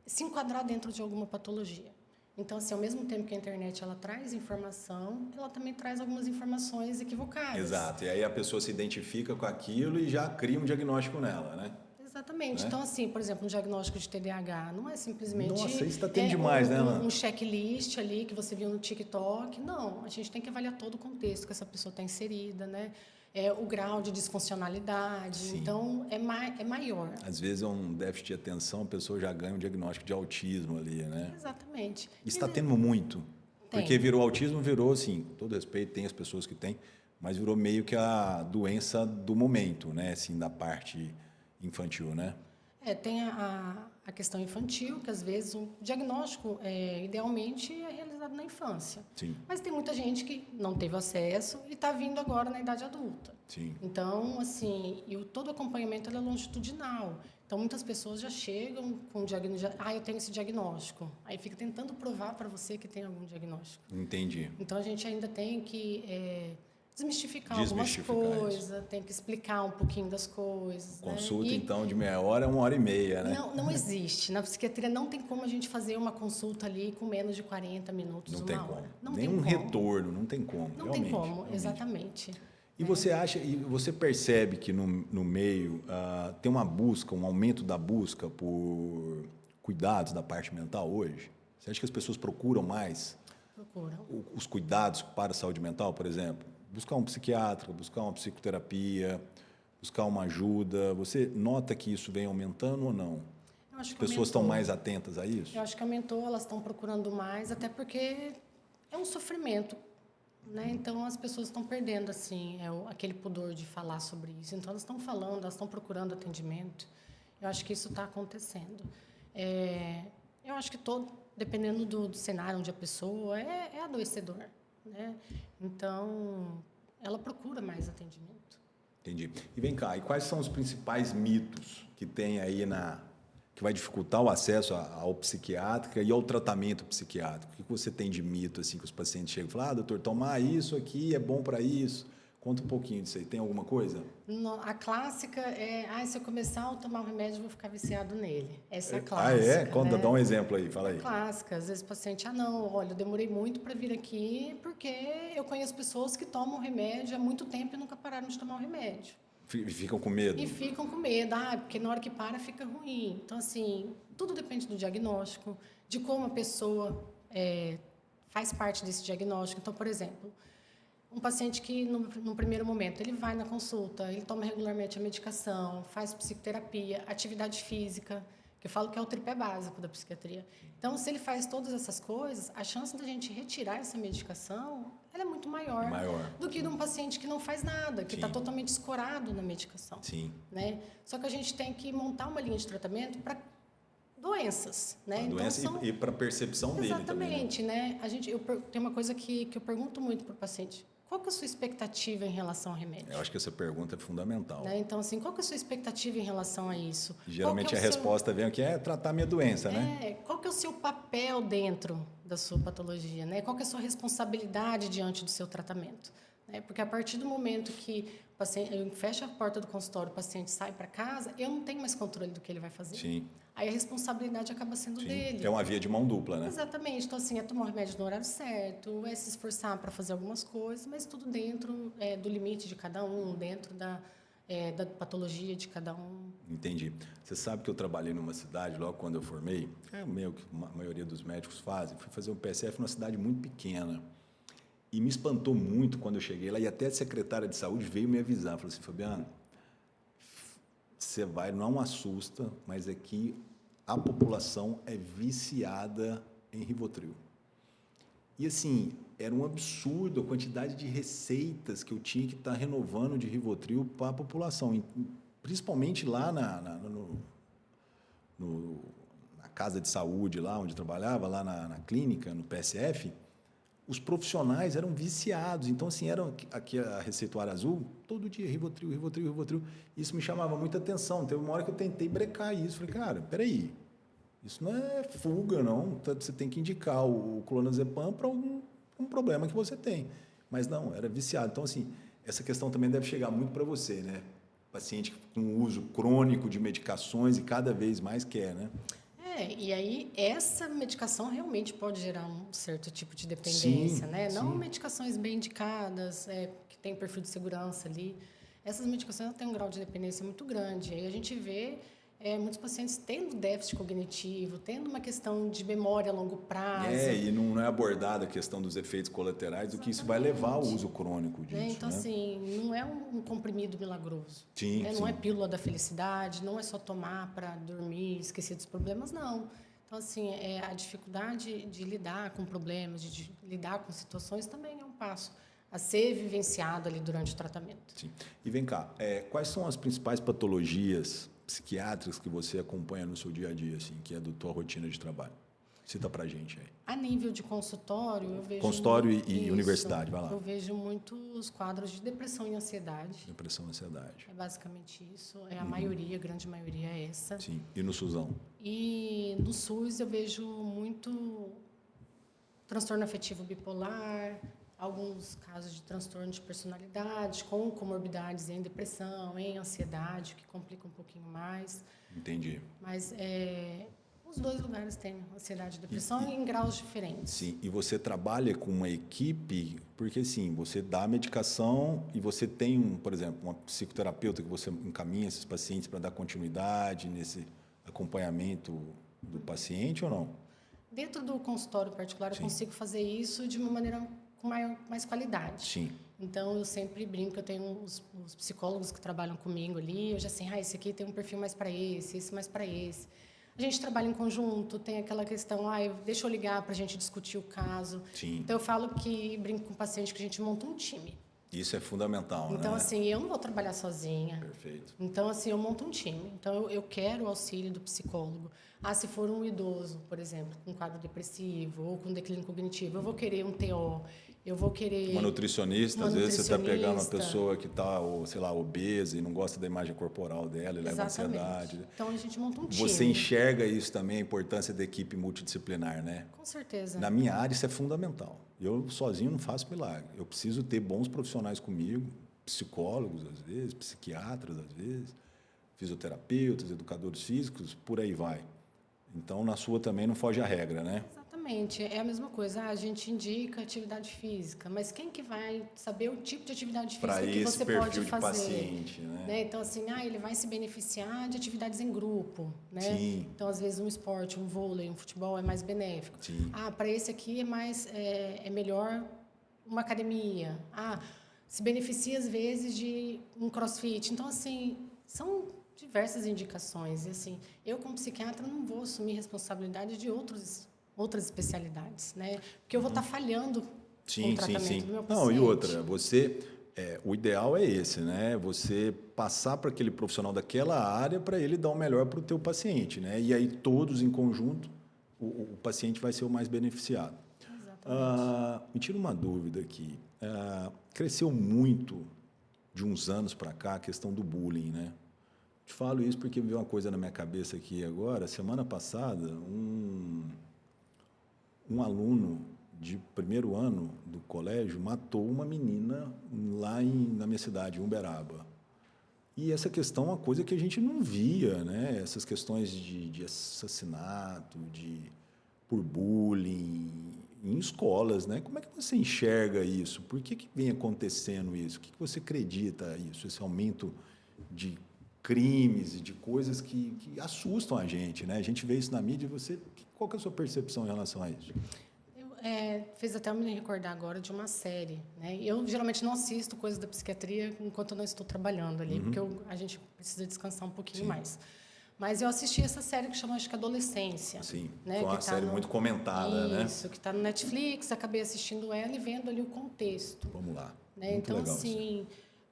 Speaker 2: se enquadrar dentro de alguma patologia. Então, assim, ao mesmo tempo que a internet ela traz informação, ela também traz algumas informações equivocadas.
Speaker 1: Exato, e aí a pessoa se identifica com aquilo e já cria um diagnóstico nela, né?
Speaker 2: Exatamente.
Speaker 1: Né?
Speaker 2: Então, assim, por exemplo, um diagnóstico de TDAH não é simplesmente...
Speaker 1: Nossa, isso está tendo demais, né, Ana?
Speaker 2: Um checklist ali que você viu no TikTok. Não, a gente tem que avaliar todo o contexto que essa pessoa está inserida, né? O grau de disfuncionalidade. Sim. Então, é maior.
Speaker 1: Às vezes é um déficit de atenção, a pessoa já ganha um diagnóstico de autismo ali, né?
Speaker 2: Exatamente.
Speaker 1: Isso está tendo muito. Porque autismo virou, assim, com todo respeito, tem as pessoas que têm, mas virou meio que a doença do momento, né? Assim, da parte infantil, né?
Speaker 2: Tem a questão infantil, que às vezes o diagnóstico, idealmente, é realizado na infância.
Speaker 1: Sim.
Speaker 2: Mas tem muita gente que não teve acesso e está vindo agora na idade adulta.
Speaker 1: Sim.
Speaker 2: Então, assim, todo o acompanhamento é longitudinal. Então, muitas pessoas já chegam com o diagnóstico, eu tenho esse diagnóstico. Aí fica tentando provar para você que tem algum diagnóstico.
Speaker 1: Entendi.
Speaker 2: Então, a gente ainda tem que... desmistificar algumas coisas, tem que explicar um pouquinho das coisas.
Speaker 1: Consulta, né? Então, de meia hora a 1h30, né?
Speaker 2: Não existe. Na psiquiatria não tem como a gente fazer uma consulta ali com menos de 40 minutos,
Speaker 1: não tem
Speaker 2: hora.
Speaker 1: Como.
Speaker 2: Não
Speaker 1: Nem
Speaker 2: tem
Speaker 1: um
Speaker 2: como.
Speaker 1: retorno, não tem como.
Speaker 2: Não tem como, exatamente.
Speaker 1: E você percebe que no meio tem uma busca, um aumento da busca por cuidados da parte mental hoje? Você acha que as pessoas procuram mais?
Speaker 2: Procuram.
Speaker 1: Os cuidados para a saúde mental, por exemplo? Buscar um psiquiatra, buscar uma psicoterapia, buscar uma ajuda. Você nota que isso vem aumentando ou não?
Speaker 2: Eu acho que
Speaker 1: as pessoas estão mais atentas a isso?
Speaker 2: Eu acho que aumentou, elas estão procurando mais, até porque é um sofrimento, né? Então as pessoas estão perdendo assim, aquele pudor de falar sobre isso. Então elas estão falando, elas estão procurando atendimento. Eu acho que isso está acontecendo. Eu acho que dependendo do cenário onde a pessoa é adoecedor, né? Então, ela procura mais atendimento.
Speaker 1: Entendi. E vem cá, e quais são os principais mitos que tem aí que vai dificultar o acesso ao psiquiátrico e ao tratamento psiquiátrico? O que você tem de mito, assim, que os pacientes chegam e falam, doutor, tomar isso aqui é bom para isso? Conta um pouquinho disso aí. Tem alguma coisa?
Speaker 2: A clássica se eu começar a tomar um remédio, eu vou ficar viciado nele. Essa é a clássica.
Speaker 1: Conta, né? Dá um exemplo aí, fala aí.
Speaker 2: Clássica. Às vezes o paciente, olha, eu demorei muito para vir aqui porque eu conheço pessoas que tomam remédio há muito tempo e nunca pararam de tomar o remédio.
Speaker 1: E ficam com medo?
Speaker 2: E ficam com medo, porque na hora que para fica ruim. Então, assim, tudo depende do diagnóstico, de como a pessoa faz parte desse diagnóstico. Então, por exemplo, um paciente que, no primeiro momento, ele vai na consulta, ele toma regularmente a medicação, faz psicoterapia, atividade física, que eu falo que é o tripé básico da psiquiatria. Então, se ele faz todas essas coisas, a chance da gente retirar essa medicação ela é muito maior do que de um paciente que não faz nada, que está totalmente escorado na medicação.
Speaker 1: Sim.
Speaker 2: Né? Só que a gente tem que montar uma linha de tratamento para doenças, né?
Speaker 1: Doença e para a percepção dele também.
Speaker 2: Exatamente, né? Eu tenho uma coisa que eu pergunto muito para o paciente. qual que é a sua expectativa em relação ao remédio?
Speaker 1: Eu acho que essa pergunta é fundamental.
Speaker 2: Né? Então, assim, qual que é a sua expectativa em relação a isso?
Speaker 1: E geralmente
Speaker 2: é
Speaker 1: a resposta vem aqui tratar a minha doença, né?
Speaker 2: Qual que é o seu papel dentro da sua patologia, né? Qual que é a sua responsabilidade diante do seu tratamento? Né? Porque a partir do momento que o paciente, eu fecho a porta do consultório, o paciente sai para casa, eu não tenho mais controle do que ele vai fazer.
Speaker 1: Sim.
Speaker 2: Aí a responsabilidade acaba sendo dele.
Speaker 1: É uma via de mão dupla, né?
Speaker 2: Exatamente. Então, assim, é tomar o remédio no horário certo, é se esforçar para fazer algumas coisas, mas tudo dentro do limite de cada um, dentro da patologia de cada um.
Speaker 1: Entendi. Você sabe que eu trabalhei numa cidade, logo quando eu formei, é meio que a maioria dos médicos fazem, fui fazer um PSF numa cidade muito pequena. E me espantou muito quando eu cheguei lá, e até a secretária de saúde veio me avisar, falou assim, Fabiano, você vai, não assusta, mas é que a população é viciada em Rivotril. E assim, era um absurdo a quantidade de receitas que eu tinha que estar renovando de Rivotril para a população. Principalmente lá na casa de saúde, lá onde eu trabalhava, lá na clínica, no PSF, os profissionais eram viciados. Então, assim, aqui a receituária azul, todo dia Rivotril, Rivotril, Rivotril. Isso me chamava muita atenção. Teve uma hora que eu tentei brecar isso. Falei, cara, peraí, isso não é fuga, não. Você tem que indicar o clonazepam para um problema que você tem. Mas não, era viciado. Então, assim, essa questão também deve chegar muito para você, né? Paciente com uso crônico de medicações e cada vez mais quer, né?
Speaker 2: E aí essa medicação realmente pode gerar um certo tipo de dependência, né? Não medicações bem indicadas, que tem perfil de segurança ali. Essas medicações têm um grau de dependência muito grande. Aí a gente vê muitos pacientes tendo déficit cognitivo, tendo uma questão de memória a longo prazo.
Speaker 1: E não é abordada a questão dos efeitos colaterais, do que isso vai levar ao uso crônico disso.
Speaker 2: Então,
Speaker 1: né?
Speaker 2: assim, não é um comprimido milagroso. Não é pílula da felicidade, não é só tomar para dormir, esquecer dos problemas, não. Então, assim, a dificuldade de lidar com problemas, de lidar com situações, também é um passo a ser vivenciado ali durante o tratamento.
Speaker 1: Sim. E vem cá, quais são as principais patologias psiquiátricas que você acompanha no seu dia a dia, assim, que é da tua rotina de trabalho? Cita pra gente aí.
Speaker 2: A nível de consultório, eu vejo...
Speaker 1: Consultório e universidade, vai lá.
Speaker 2: Eu vejo muitos quadros de depressão e ansiedade.
Speaker 1: Depressão e ansiedade.
Speaker 2: É basicamente isso. A maioria, a grande maioria é essa.
Speaker 1: Sim. E no SUSão?
Speaker 2: E no SUS eu vejo muito transtorno afetivo bipolar, alguns casos de transtorno de personalidade, com comorbidades em depressão, em ansiedade, que complica um pouquinho mais.
Speaker 1: Entendi.
Speaker 2: Mas os dois lugares têm ansiedade e depressão em graus diferentes.
Speaker 1: Sim, e você trabalha com uma equipe, porque assim, você dá medicação e você tem, por exemplo, uma psicoterapeuta que você encaminha esses pacientes para dar continuidade nesse acompanhamento do paciente ou não?
Speaker 2: Dentro do consultório particular, eu consigo fazer isso de uma maneira com mais qualidade.
Speaker 1: Sim.
Speaker 2: Então, eu sempre brinco, eu tenho os psicólogos que trabalham comigo ali, eu já sei, esse aqui tem um perfil mais para esse mais para esse. A gente trabalha em conjunto, tem aquela questão, deixa eu ligar para a gente discutir o caso.
Speaker 1: Sim.
Speaker 2: Então, eu falo que, brinco com o paciente, que a gente monta um time.
Speaker 1: Isso é fundamental, né?
Speaker 2: Então, assim, eu não vou trabalhar sozinha.
Speaker 1: Perfeito.
Speaker 2: Então, assim, eu monto um time. Então, eu quero o auxílio do psicólogo. Se for um idoso, por exemplo, com quadro depressivo ou com declínio cognitivo, eu vou querer um TO, eu vou querer...
Speaker 1: Uma nutricionista, às vezes você está pegando uma pessoa que está, sei lá, obesa e não gosta da imagem corporal dela e leva ansiedade.
Speaker 2: Então, a gente monta um time.
Speaker 1: Você enxerga isso também, a importância da equipe multidisciplinar, né?
Speaker 2: Com certeza.
Speaker 1: Na minha área, isso é fundamental. Eu sozinho não faço milagre. Eu preciso ter bons profissionais comigo, psicólogos, às vezes, psiquiatras, às vezes, fisioterapeutas, educadores físicos, por aí vai. Então, na sua também não foge a regra, né?
Speaker 2: Exatamente. É a mesma coisa. A gente indica atividade física, mas quem que vai saber o tipo de atividade física que você pode fazer?
Speaker 1: Para esse perfil de paciente, né?
Speaker 2: Então, assim, ele vai se beneficiar de atividades em grupo, né?
Speaker 1: Sim.
Speaker 2: Então, às vezes, um esporte, um vôlei, um futebol é mais benéfico.
Speaker 1: Sim.
Speaker 2: Para esse aqui é melhor uma academia. Se beneficia, às vezes, de um crossfit. Então, assim, são diversas indicações. E, assim, eu, como psiquiatra, não vou assumir responsabilidade de outras especialidades, né? Porque eu vou estar falhando com o tratamento do meu paciente.
Speaker 1: Não, e outra, o ideal é esse, né? Você passar para aquele profissional daquela área para ele dar o melhor para o teu paciente, né? E aí todos em conjunto, o paciente vai ser o mais beneficiado.
Speaker 2: Exatamente.
Speaker 1: Me tira uma dúvida aqui. cresceu muito de uns anos para cá a questão do bullying, né? Te falo isso porque me veio uma coisa na minha cabeça aqui agora. Semana passada, um aluno de primeiro ano do colégio matou uma menina lá na minha cidade, em Uberaba. E essa questão é uma coisa que a gente não via, né? Essas questões de assassinato, por bullying em escolas, né? Como é que você enxerga isso? Por que vem acontecendo isso? O que você acredita isso? Esse aumento de crimes e de coisas que assustam a gente, né? A gente vê isso na mídia. Qual que é a sua percepção em relação a isso?
Speaker 2: Fez até me recordar agora de uma série, né? Eu geralmente não assisto coisas da psiquiatria enquanto eu não estou trabalhando ali, porque a gente precisa descansar um pouquinho mais. Mas eu assisti essa série que chama, acho que Adolescência.
Speaker 1: Sim,
Speaker 2: né?
Speaker 1: foi uma série muito comentada, né?
Speaker 2: Isso, que está no Netflix, acabei assistindo ela e vendo ali o contexto.
Speaker 1: Vamos lá.
Speaker 2: Né? Então, assim,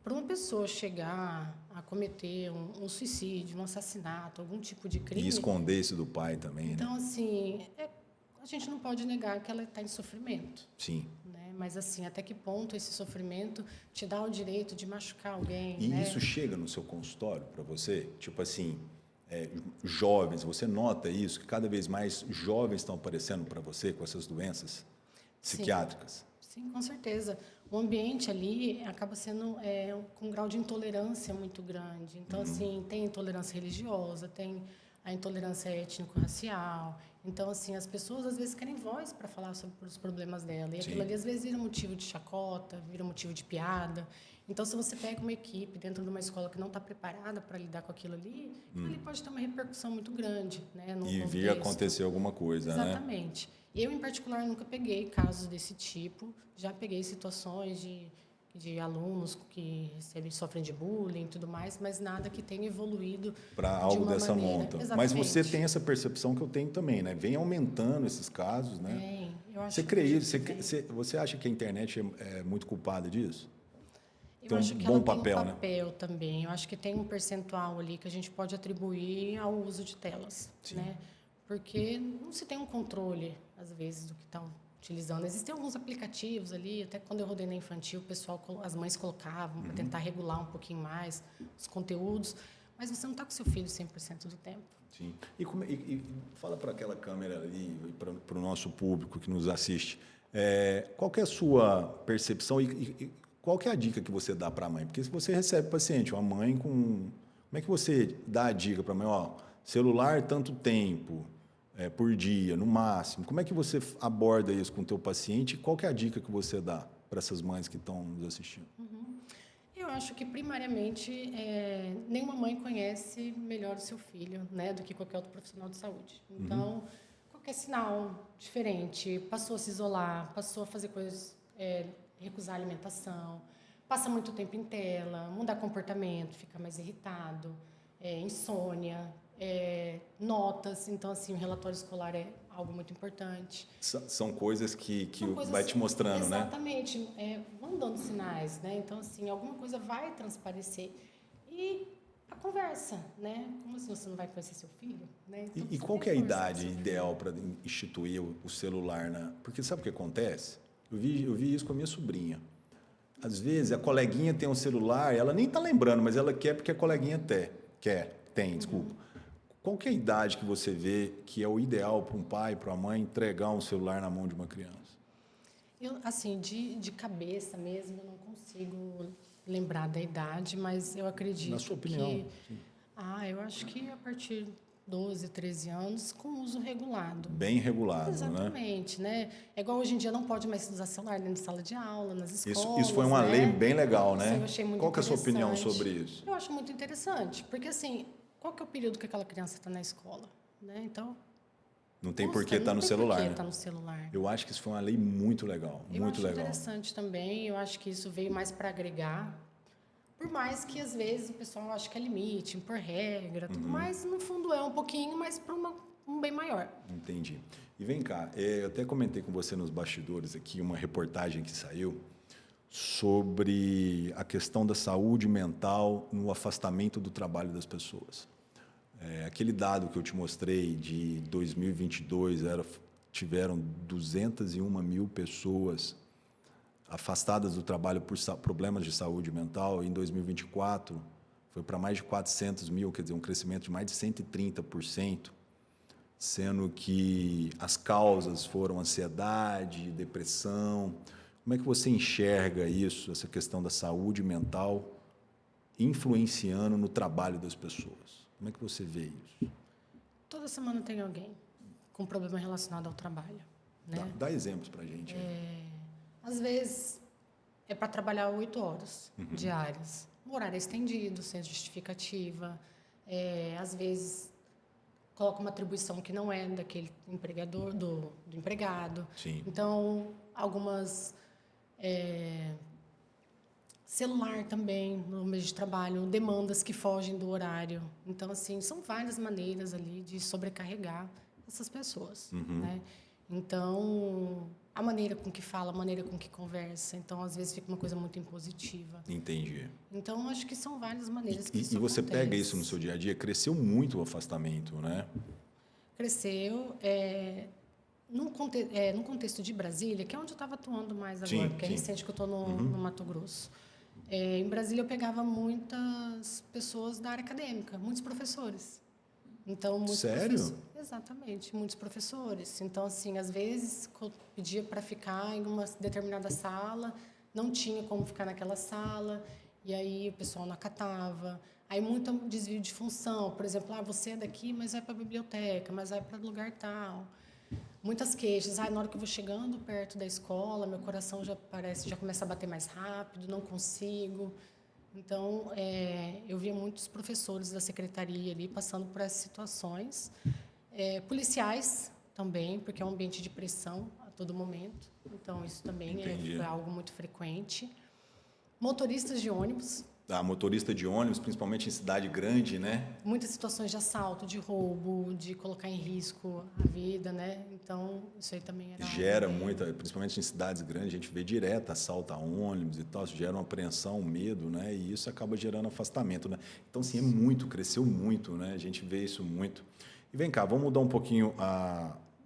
Speaker 2: para uma pessoa chegar a cometer um suicídio, um assassinato, algum tipo de crime...
Speaker 1: E esconder isso do pai também,
Speaker 2: então,
Speaker 1: né?
Speaker 2: assim, a gente não pode negar que ela está em sofrimento.
Speaker 1: Sim.
Speaker 2: Né? Mas, assim, até que ponto esse sofrimento te dá o direito de machucar alguém?
Speaker 1: E
Speaker 2: né?
Speaker 1: isso chega no seu consultório para você? Tipo assim, jovens, você nota isso? Que cada vez mais jovens estão aparecendo para você com essas doenças psiquiátricas?
Speaker 2: Sim, com certeza. O ambiente ali acaba sendo com um grau de intolerância muito grande. Então, assim, tem intolerância religiosa, tem a intolerância étnico-racial. Então, assim, as pessoas às vezes querem voz para falar sobre os problemas dela. E aquilo ali às vezes vira motivo de chacota, vira motivo de piada. Então, se você pega uma equipe dentro de uma escola que não está preparada para lidar com aquilo ali pode ter uma repercussão muito grande, né?
Speaker 1: E vir acontecer alguma coisa,
Speaker 2: Exatamente.
Speaker 1: né?
Speaker 2: Eu, em particular, nunca peguei casos desse tipo. Já peguei situações de alunos que sofrem de bullying e tudo mais, mas nada que tenha evoluído
Speaker 1: para algo dessa monta.
Speaker 2: Exatamente.
Speaker 1: Mas você tem essa percepção que eu tenho também, né? Vem aumentando esses casos, né?
Speaker 2: Tem. Eu acho
Speaker 1: você crê isso? Você acha que a internet é muito culpada disso?
Speaker 2: Eu acho que ela tem um papel,
Speaker 1: né?
Speaker 2: Também. Eu acho que tem um percentual ali que a gente pode atribuir ao uso de telas, né? Porque não se tem um controle, às vezes, do que estão utilizando. Existem alguns aplicativos ali, até quando eu rodei na infantil, as mães colocavam para tentar regular um pouquinho mais os conteúdos, mas você não está com seu filho 100% do tempo.
Speaker 1: Sim. E fala para aquela câmera ali, para o nosso público que nos assiste, qual que é a sua percepção e qual que é a dica que você dá para a mãe? Porque se você recebe paciente, uma mãe com... Como é que você dá a dica para a mãe? Ó, celular tanto tempo... por dia, no máximo. Como é que você aborda isso com o teu paciente? Qual que é a dica que você dá para essas mães que estão nos assistindo?
Speaker 2: Eu acho que, primariamente, nenhuma mãe conhece melhor o seu filho, né, do que qualquer outro profissional de saúde. Então, qualquer sinal diferente, passou a se isolar, passou a fazer coisas, recusar a alimentação, passa muito tempo em tela, mudar comportamento, fica mais irritado, insônia, notas. Então, assim, o relatório escolar é algo muito importante.
Speaker 1: São coisas que vai te mostrando,
Speaker 2: exatamente, né? Vão dando sinais, né? Então, assim, alguma coisa vai transparecer. E a conversa, né? Como assim você não vai conhecer seu filho? Né? Então,
Speaker 1: e qual que é a idade ideal para instituir o celular? Né? Porque sabe o que acontece? Eu vi isso com a minha sobrinha. Às vezes, a coleguinha tem um celular, ela nem está lembrando, mas ela quer porque a coleguinha tem, desculpa. Qual que é a idade que você vê que é o ideal para um pai, para uma mãe, entregar um celular na mão de uma criança?
Speaker 2: Eu, assim, de cabeça mesmo, eu não consigo lembrar da idade, mas eu acredito.
Speaker 1: Na sua opinião?
Speaker 2: Sim. Eu acho que a partir de 12, 13 anos, com uso regulado.
Speaker 1: Bem regulado,
Speaker 2: exatamente, né? É igual hoje em dia não pode mais usar celular dentro de sala de aula, nas escolas.
Speaker 1: Isso foi uma lei bem legal, né?
Speaker 2: Eu achei muito
Speaker 1: Qual que é a sua opinião sobre isso?
Speaker 2: Eu acho muito interessante, porque assim, qual que é o período que aquela criança está na escola, né? Então,
Speaker 1: não tem por que estar no celular, né?
Speaker 2: Tá no celular.
Speaker 1: Eu acho que isso foi uma lei muito legal, muito legal.
Speaker 2: Interessante também. Eu acho que isso veio mais para agregar. Por mais que, às vezes, o pessoal acha que é limite, impor regra, tudo mais, no fundo é um pouquinho, mas para um bem maior.
Speaker 1: Entendi. E vem cá, eu até comentei com você nos bastidores aqui uma reportagem que saiu sobre a questão da saúde mental no afastamento do trabalho das pessoas. Aquele dado que eu te mostrei de 2022, tiveram 201 mil pessoas afastadas do trabalho por problemas de saúde mental, em 2024 foi para mais de 400 mil, quer dizer, um crescimento de mais de 130%, sendo que as causas foram ansiedade, depressão. Como é que você enxerga isso, essa questão da saúde mental influenciando no trabalho das pessoas? Como é que você vê isso?
Speaker 2: Toda semana tem alguém com problema relacionado ao trabalho, né?
Speaker 1: Dá exemplos para a gente.
Speaker 2: Às vezes é para trabalhar 8 horas diárias. O horário é estendido, sem justificativa. Às vezes coloca uma atribuição que não é daquele empregador, do empregado.
Speaker 1: Sim.
Speaker 2: Então, algumas... celular também, no meio de trabalho, demandas que fogem do horário. Então, assim, são várias maneiras ali de sobrecarregar essas pessoas, né? Então, a maneira com que fala, a maneira com que conversa. Então, às vezes, fica uma coisa muito impositiva.
Speaker 1: Entendi.
Speaker 2: Então, acho que são várias maneiras que isso
Speaker 1: E você
Speaker 2: acontece.
Speaker 1: pega isso no seu dia a dia, cresceu muito o afastamento, né?
Speaker 2: Cresceu. Num contexto de Brasília, que é onde eu estava atuando mais agora,
Speaker 1: Sim,
Speaker 2: porque é
Speaker 1: sim.
Speaker 2: recente que eu estou no Mato Grosso. Em Brasília, eu pegava muitas pessoas da área acadêmica, muitos professores. Então, muitos
Speaker 1: Sério?
Speaker 2: Exatamente, muitos professores. Então, assim, às vezes, eu pedia para ficar em uma determinada sala, não tinha como ficar naquela sala, e aí o pessoal não acatava. Aí, muito desvio de função. Por exemplo, você é daqui, mas vai para a biblioteca, mas vai para lugar tal. Muitas queixas. Na hora que eu vou chegando perto da escola, meu coração já começa a bater mais rápido, não consigo. Então, eu via muitos professores da secretaria ali passando por essas situações. Policiais também, porque é um ambiente de pressão a todo momento. Então, isso também foi algo muito frequente. Motoristas de ônibus.
Speaker 1: Motorista de ônibus, principalmente em cidade grande, né?
Speaker 2: Muitas situações de assalto, de roubo, de colocar em risco a vida, né? Então, isso aí também era...
Speaker 1: Gera muita, principalmente em cidades grandes, a gente vê direto assalto a ônibus e tal, isso gera uma apreensão, um medo, né? E isso acaba gerando afastamento, né? Então, assim, cresceu muito, né? A gente vê isso muito. E vem cá, vamos mudar um pouquinho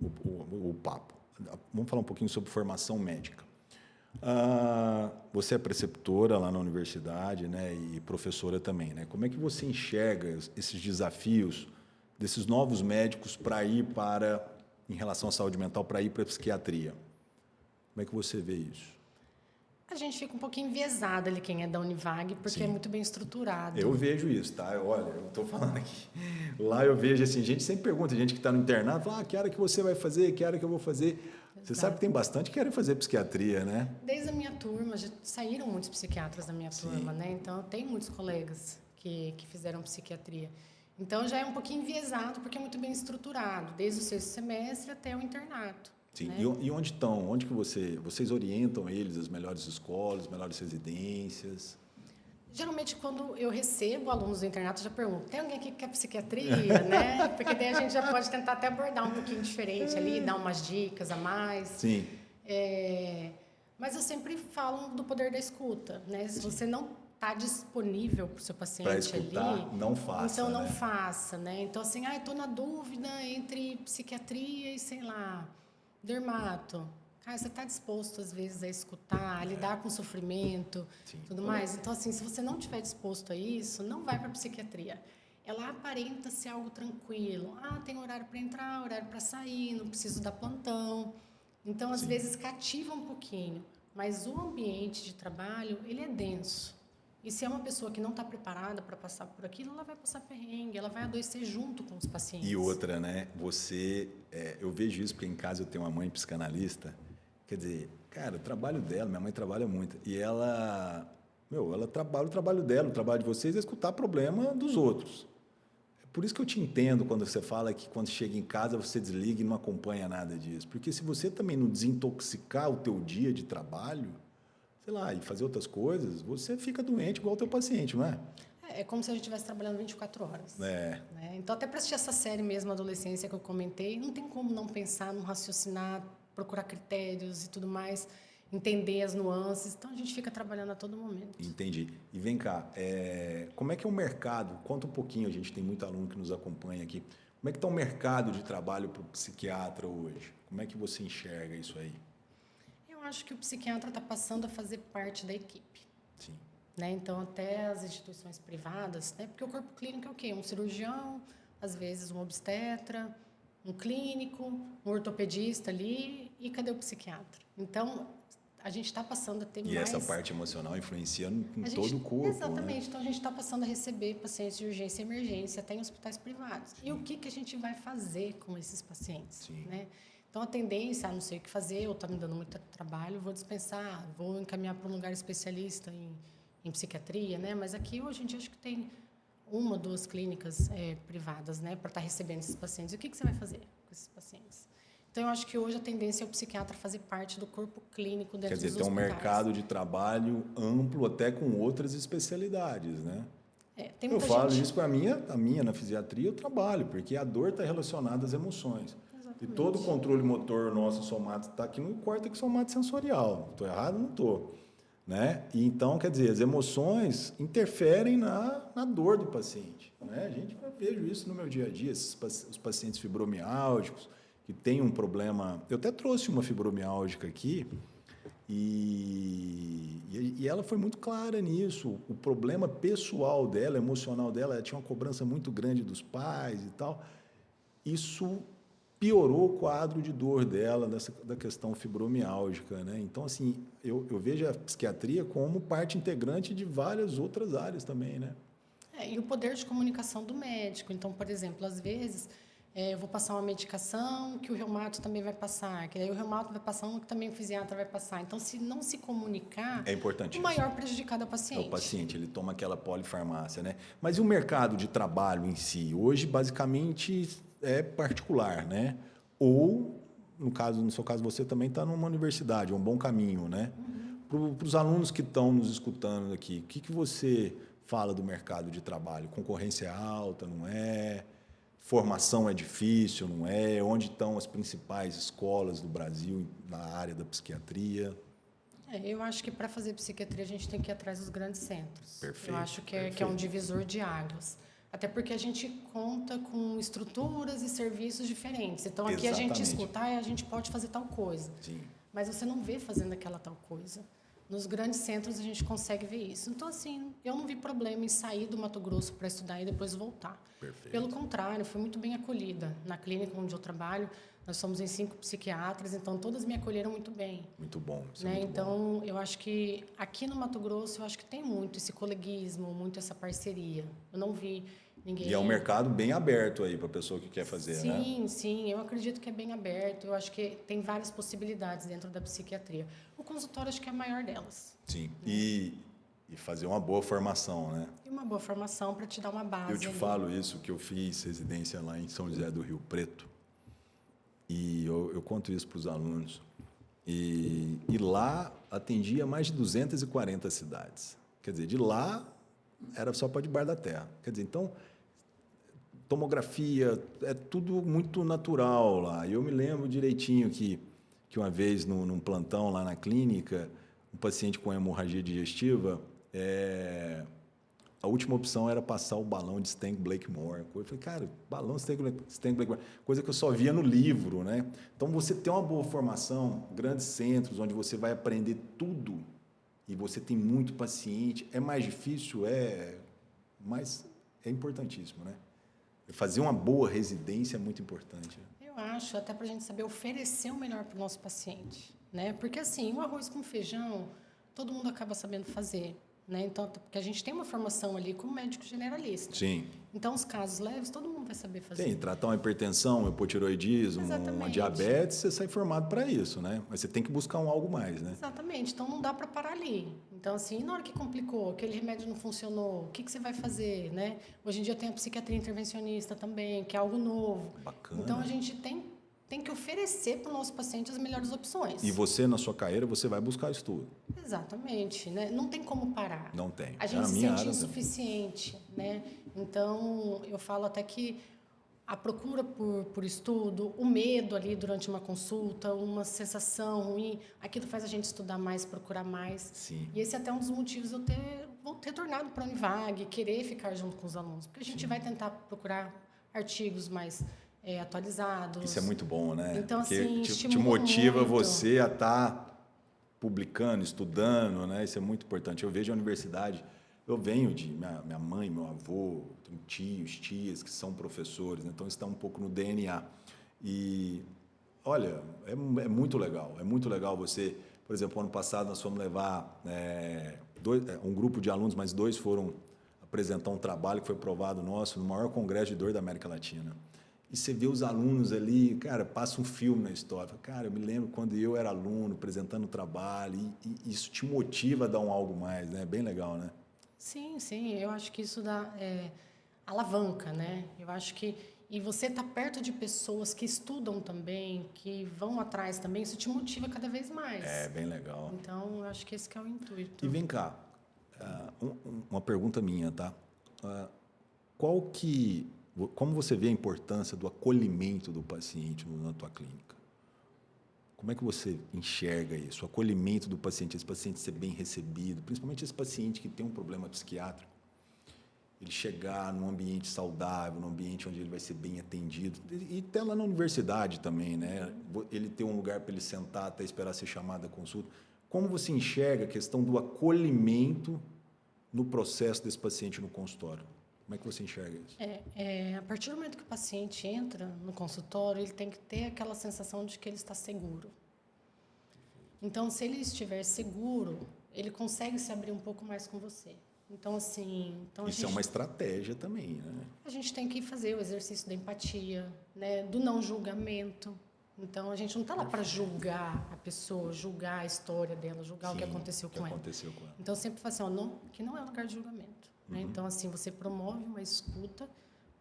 Speaker 1: o papo. Vamos falar um pouquinho sobre formação médica. Você é preceptora lá na universidade, né, e professora também, né? Como é que você enxerga esses desafios desses novos médicos em relação à saúde mental, para ir para a psiquiatria? Como é que você vê isso?
Speaker 2: A gente fica um pouquinho enviesado ali, quem é da Univag, porque
Speaker 1: Sim.
Speaker 2: é muito bem estruturado.
Speaker 1: Eu vejo isso, tá? Olha, eu estou falando aqui. Lá eu vejo assim, a gente sempre pergunta, gente que está no internato, fala, que hora que você vai fazer, que hora que eu vou fazer. Exato. Você sabe que tem bastante que querem fazer psiquiatria, né?
Speaker 2: Desde a minha turma, já saíram muitos psiquiatras da minha turma, né? Então, eu tenho muitos colegas que fizeram psiquiatria. Então, já é um pouquinho enviesado, porque é muito bem estruturado, desde o 6º semestre até o internato.
Speaker 1: Sim.
Speaker 2: Né?
Speaker 1: E onde estão? Onde que vocês orientam eles, as melhores escolas, as melhores residências?
Speaker 2: Geralmente, quando eu recebo alunos do internato, eu já pergunto, tem alguém aqui que quer psiquiatria, né? Porque daí a gente já pode tentar até abordar um pouquinho diferente ali, dar umas dicas a mais.
Speaker 1: Sim.
Speaker 2: Mas eu sempre falo do poder da escuta, né? Se você não está disponível para o seu paciente
Speaker 1: para escutar,
Speaker 2: ali,
Speaker 1: não faça,
Speaker 2: então não
Speaker 1: né?
Speaker 2: faça, né? Então assim, estou na dúvida entre psiquiatria e, sei lá, dermato. Cara, você está disposto, às vezes, a escutar, a lidar com o sofrimento, tudo mais? Então, assim, se você não estiver disposto a isso, não vai para a psiquiatria. Ela aparenta ser algo tranquilo. Tem horário para entrar, horário para sair, não preciso dar plantão. Então, às vezes, cativa um pouquinho. Mas o ambiente de trabalho, ele é denso. E se é uma pessoa que não está preparada para passar por aquilo, ela vai passar perrengue, ela vai adoecer junto com os pacientes.
Speaker 1: E outra, né? Eu vejo isso porque em casa eu tenho uma mãe psicanalista. Quer dizer, cara, o trabalho dela, minha mãe trabalha muito. E ela trabalha o trabalho dela, o trabalho de vocês é escutar problema dos outros. É por isso que eu te entendo quando você fala que quando chega em casa você desliga e não acompanha nada disso. Porque se você também não desintoxicar o teu dia de trabalho, sei lá, e fazer outras coisas, você fica doente igual o teu paciente, não é?
Speaker 2: É como se a gente estivesse trabalhando 24 horas.
Speaker 1: Né?
Speaker 2: Então, até para assistir essa série mesmo, Adolescência, que eu comentei, não tem como não pensar, não raciocinar, procurar critérios e tudo mais, entender as nuances. Então, a gente fica trabalhando a todo momento.
Speaker 1: Entendi. E vem cá, como é que é o mercado? Conta um pouquinho, a gente tem muito aluno que nos acompanha aqui. Como é que está o mercado de trabalho para o psiquiatra hoje? Como é que você enxerga isso aí?
Speaker 2: Eu acho que o psiquiatra está passando a fazer parte da equipe.
Speaker 1: Sim.
Speaker 2: Né? Então, até as instituições privadas, né? Porque o corpo clínico é o quê? Um cirurgião, às vezes um obstetra, um clínico, um ortopedista ali, e cadê o psiquiatra? Então, a gente está passando a ter
Speaker 1: E
Speaker 2: mais...
Speaker 1: essa parte emocional influenciando em todo o corpo.
Speaker 2: Exatamente.
Speaker 1: Né?
Speaker 2: Então, a gente está passando a receber pacientes de urgência e emergência, até em hospitais privados. Sim. E o que a gente vai fazer com esses pacientes?
Speaker 1: Sim.
Speaker 2: Né? Então, a tendência, não sei o que fazer, ou está me dando muito trabalho, vou dispensar, vou encaminhar para um lugar especialista em psiquiatria, né? Mas aqui, hoje em dia, acho que tem 1 ou 2 clínicas privadas, né? Para estar recebendo esses pacientes. E o que você vai fazer com esses pacientes? Então, eu acho que hoje a tendência é o psiquiatra fazer parte do corpo clínico dentro dos hospitais. Quer dizer,
Speaker 1: tem um mercado de trabalho amplo até com outras especialidades, né?
Speaker 2: Tem muita
Speaker 1: eu falo
Speaker 2: gente...
Speaker 1: isso para a minha na fisiatria, eu trabalho, porque a dor está relacionada às emoções. Exatamente. E todo o controle motor nosso somático está aqui no córtex somatosensorial. Estou errado? Não estou. Né? E então, quer dizer, as emoções interferem na dor do paciente. Né? Eu vejo isso no meu dia a dia, os pacientes fibromiálgicos, que tem um problema... Eu até trouxe uma fibromiálgica aqui e ela foi muito clara nisso. O problema pessoal dela, emocional dela, ela tinha uma cobrança muito grande dos pais e tal. Isso piorou o quadro de dor dela, da questão fibromiálgica. Né? Então, assim, eu vejo a psiquiatria como parte integrante de várias outras áreas também. Né?
Speaker 2: E o poder de comunicação do médico. Então, por exemplo, às vezes... eu vou passar uma medicação que o reumato também vai passar, que aí o reumato vai passar uma que também o fisiatra vai passar. Então, se não se comunicar,
Speaker 1: é importante
Speaker 2: o maior prejudicado é o paciente.
Speaker 1: É o paciente, ele toma aquela polifarmácia, né? Mas e o mercado de trabalho em si? Hoje, basicamente, é particular, né? Ou, no seu caso, você também está numa universidade, é um bom caminho, né? Para os alunos que estão nos escutando aqui, o que você fala do mercado de trabalho? Concorrência é alta, não é? Formação é difícil, não é? Onde estão as principais escolas do Brasil na área da psiquiatria?
Speaker 2: Eu acho que para fazer psiquiatria a gente tem que ir atrás dos grandes centros.
Speaker 1: Perfeito.
Speaker 2: Eu acho que é um divisor de águas. Até porque a gente conta com estruturas e serviços diferentes. Então, aqui a gente escuta, a gente pode fazer tal coisa.
Speaker 1: Sim.
Speaker 2: Mas você não vê fazendo aquela tal coisa. Nos grandes centros a gente consegue ver isso. Então, assim, eu não vi problema em sair do Mato Grosso para estudar e depois voltar.
Speaker 1: Perfeito.
Speaker 2: Pelo contrário, fui muito bem acolhida. Na clínica onde eu trabalho, nós somos em 5 psiquiatras, então todas me acolheram muito bem.
Speaker 1: Muito bom. Isso
Speaker 2: né?
Speaker 1: é muito
Speaker 2: então,
Speaker 1: bom.
Speaker 2: Eu acho que aqui no Mato Grosso, eu acho que tem muito esse coleguismo, muito essa parceria. Eu não vi ninguém...
Speaker 1: E é um mercado bem aberto aí para a pessoa que quer fazer,
Speaker 2: sim,
Speaker 1: né?
Speaker 2: Sim, eu acredito que é bem aberto. Eu acho que tem várias possibilidades dentro da psiquiatria. O consultório acho que é a maior delas.
Speaker 1: Sim, e fazer uma boa formação, né?
Speaker 2: E uma boa formação para te dar uma base.
Speaker 1: Eu te falo isso, que eu fiz residência lá em São José do Rio Preto, e eu conto isso para os alunos. E lá atendia mais de 240 cidades. Quer dizer, de lá era só para debaixo da terra. Quer dizer, então, tomografia, é tudo muito natural lá. E eu me lembro direitinho que uma vez, num plantão lá na clínica, um paciente com hemorragia digestiva, a última opção era passar o balão de Stank-Blakemore. Eu falei, cara, balão Stank-Blakemore, coisa que eu só via no livro, né? Então, você tem uma boa formação, grandes centros, onde você vai aprender tudo, e você tem muito paciente, é mais difícil, mas é importantíssimo, né? Fazer uma boa residência é muito importante.
Speaker 2: Eu acho, até para a gente saber oferecer o melhor para o nosso paciente, né? Porque, assim, o arroz com feijão, todo mundo acaba sabendo fazer, né? Então, porque a gente tem uma formação ali como médico generalista.
Speaker 1: Sim.
Speaker 2: Então, os casos leves, todo mundo vai saber fazer.
Speaker 1: Tem, tratar uma hipertensão, um hipotiroidismo, uma diabetes, você sai formado para isso, né? Mas você tem que buscar algo mais, né?
Speaker 2: Exatamente. Então, não dá para parar ali. Então, assim, na hora que complicou, aquele remédio não funcionou, o que você vai fazer, né? Hoje em dia tem a psiquiatria intervencionista também, que é algo novo.
Speaker 1: Bacana.
Speaker 2: Então, a gente tem que oferecer para o nosso paciente as melhores opções.
Speaker 1: E você, na sua carreira, você vai buscar isso tudo.
Speaker 2: Exatamente, né? Não tem como parar.
Speaker 1: Não tem.
Speaker 2: A gente se sente insuficiente, né? Então, eu falo até que a procura por estudo, o medo ali durante uma consulta, uma sensação ruim, aquilo faz a gente estudar mais, procurar mais.
Speaker 1: Sim.
Speaker 2: E esse é até um dos motivos de eu ter retornado para a Univag, querer ficar junto com os alunos. Porque a gente vai tentar procurar artigos mais atualizados.
Speaker 1: Isso é muito bom, né?
Speaker 2: Então,
Speaker 1: porque
Speaker 2: assim,
Speaker 1: te motiva
Speaker 2: muito.
Speaker 1: você a estar publicando, estudando, né? Isso é muito importante. Eu vejo a universidade, eu venho de minha mãe, meu avô, tenho tios, tias que são professores, né? Então isso está um pouco no DNA. E, olha, é muito legal você, por exemplo, ano passado nós fomos levar um grupo de alunos, mas 2 foram apresentar um trabalho que foi provado nosso no maior congresso de dor da América Latina. E você vê os alunos ali, cara, passa um filme na história. Cara, eu me lembro quando eu era aluno, apresentando o trabalho, e isso te motiva a dar algo mais, né? Bem legal, né?
Speaker 2: Sim, sim, eu acho que isso dá alavanca, né? Eu acho que e você tá perto de pessoas que estudam também, que vão atrás também, isso te motiva cada vez mais.
Speaker 1: É, bem legal.
Speaker 2: Então, eu acho que esse que é o intuito.
Speaker 1: E vem cá, uma pergunta minha, tá? Como você vê a importância do acolhimento do paciente na tua clínica? Como é que você enxerga isso? O acolhimento do paciente, esse paciente ser bem recebido, principalmente esse paciente que tem um problema psiquiátrico, ele chegar num ambiente saudável, num ambiente onde ele vai ser bem atendido, e até lá na universidade também, né? Ele ter um lugar para ele sentar até esperar ser chamado à consulta. Como você enxerga a questão do acolhimento no processo desse paciente no consultório? Como é que você enxerga isso?
Speaker 2: A partir do momento que o paciente entra no consultório, ele tem que ter aquela sensação de que ele está seguro. Então, se ele estiver seguro, ele consegue se abrir um pouco mais com você. Então, assim...
Speaker 1: Isso é uma estratégia também, né?
Speaker 2: A gente tem que fazer o exercício da empatia, né? Do não julgamento. Então, a gente não está lá para julgar a pessoa, julgar a história dela, julgar o que aconteceu com ela. Então, eu sempre falo assim, que não é lugar de julgamento. Né? Então, assim, você promove uma escuta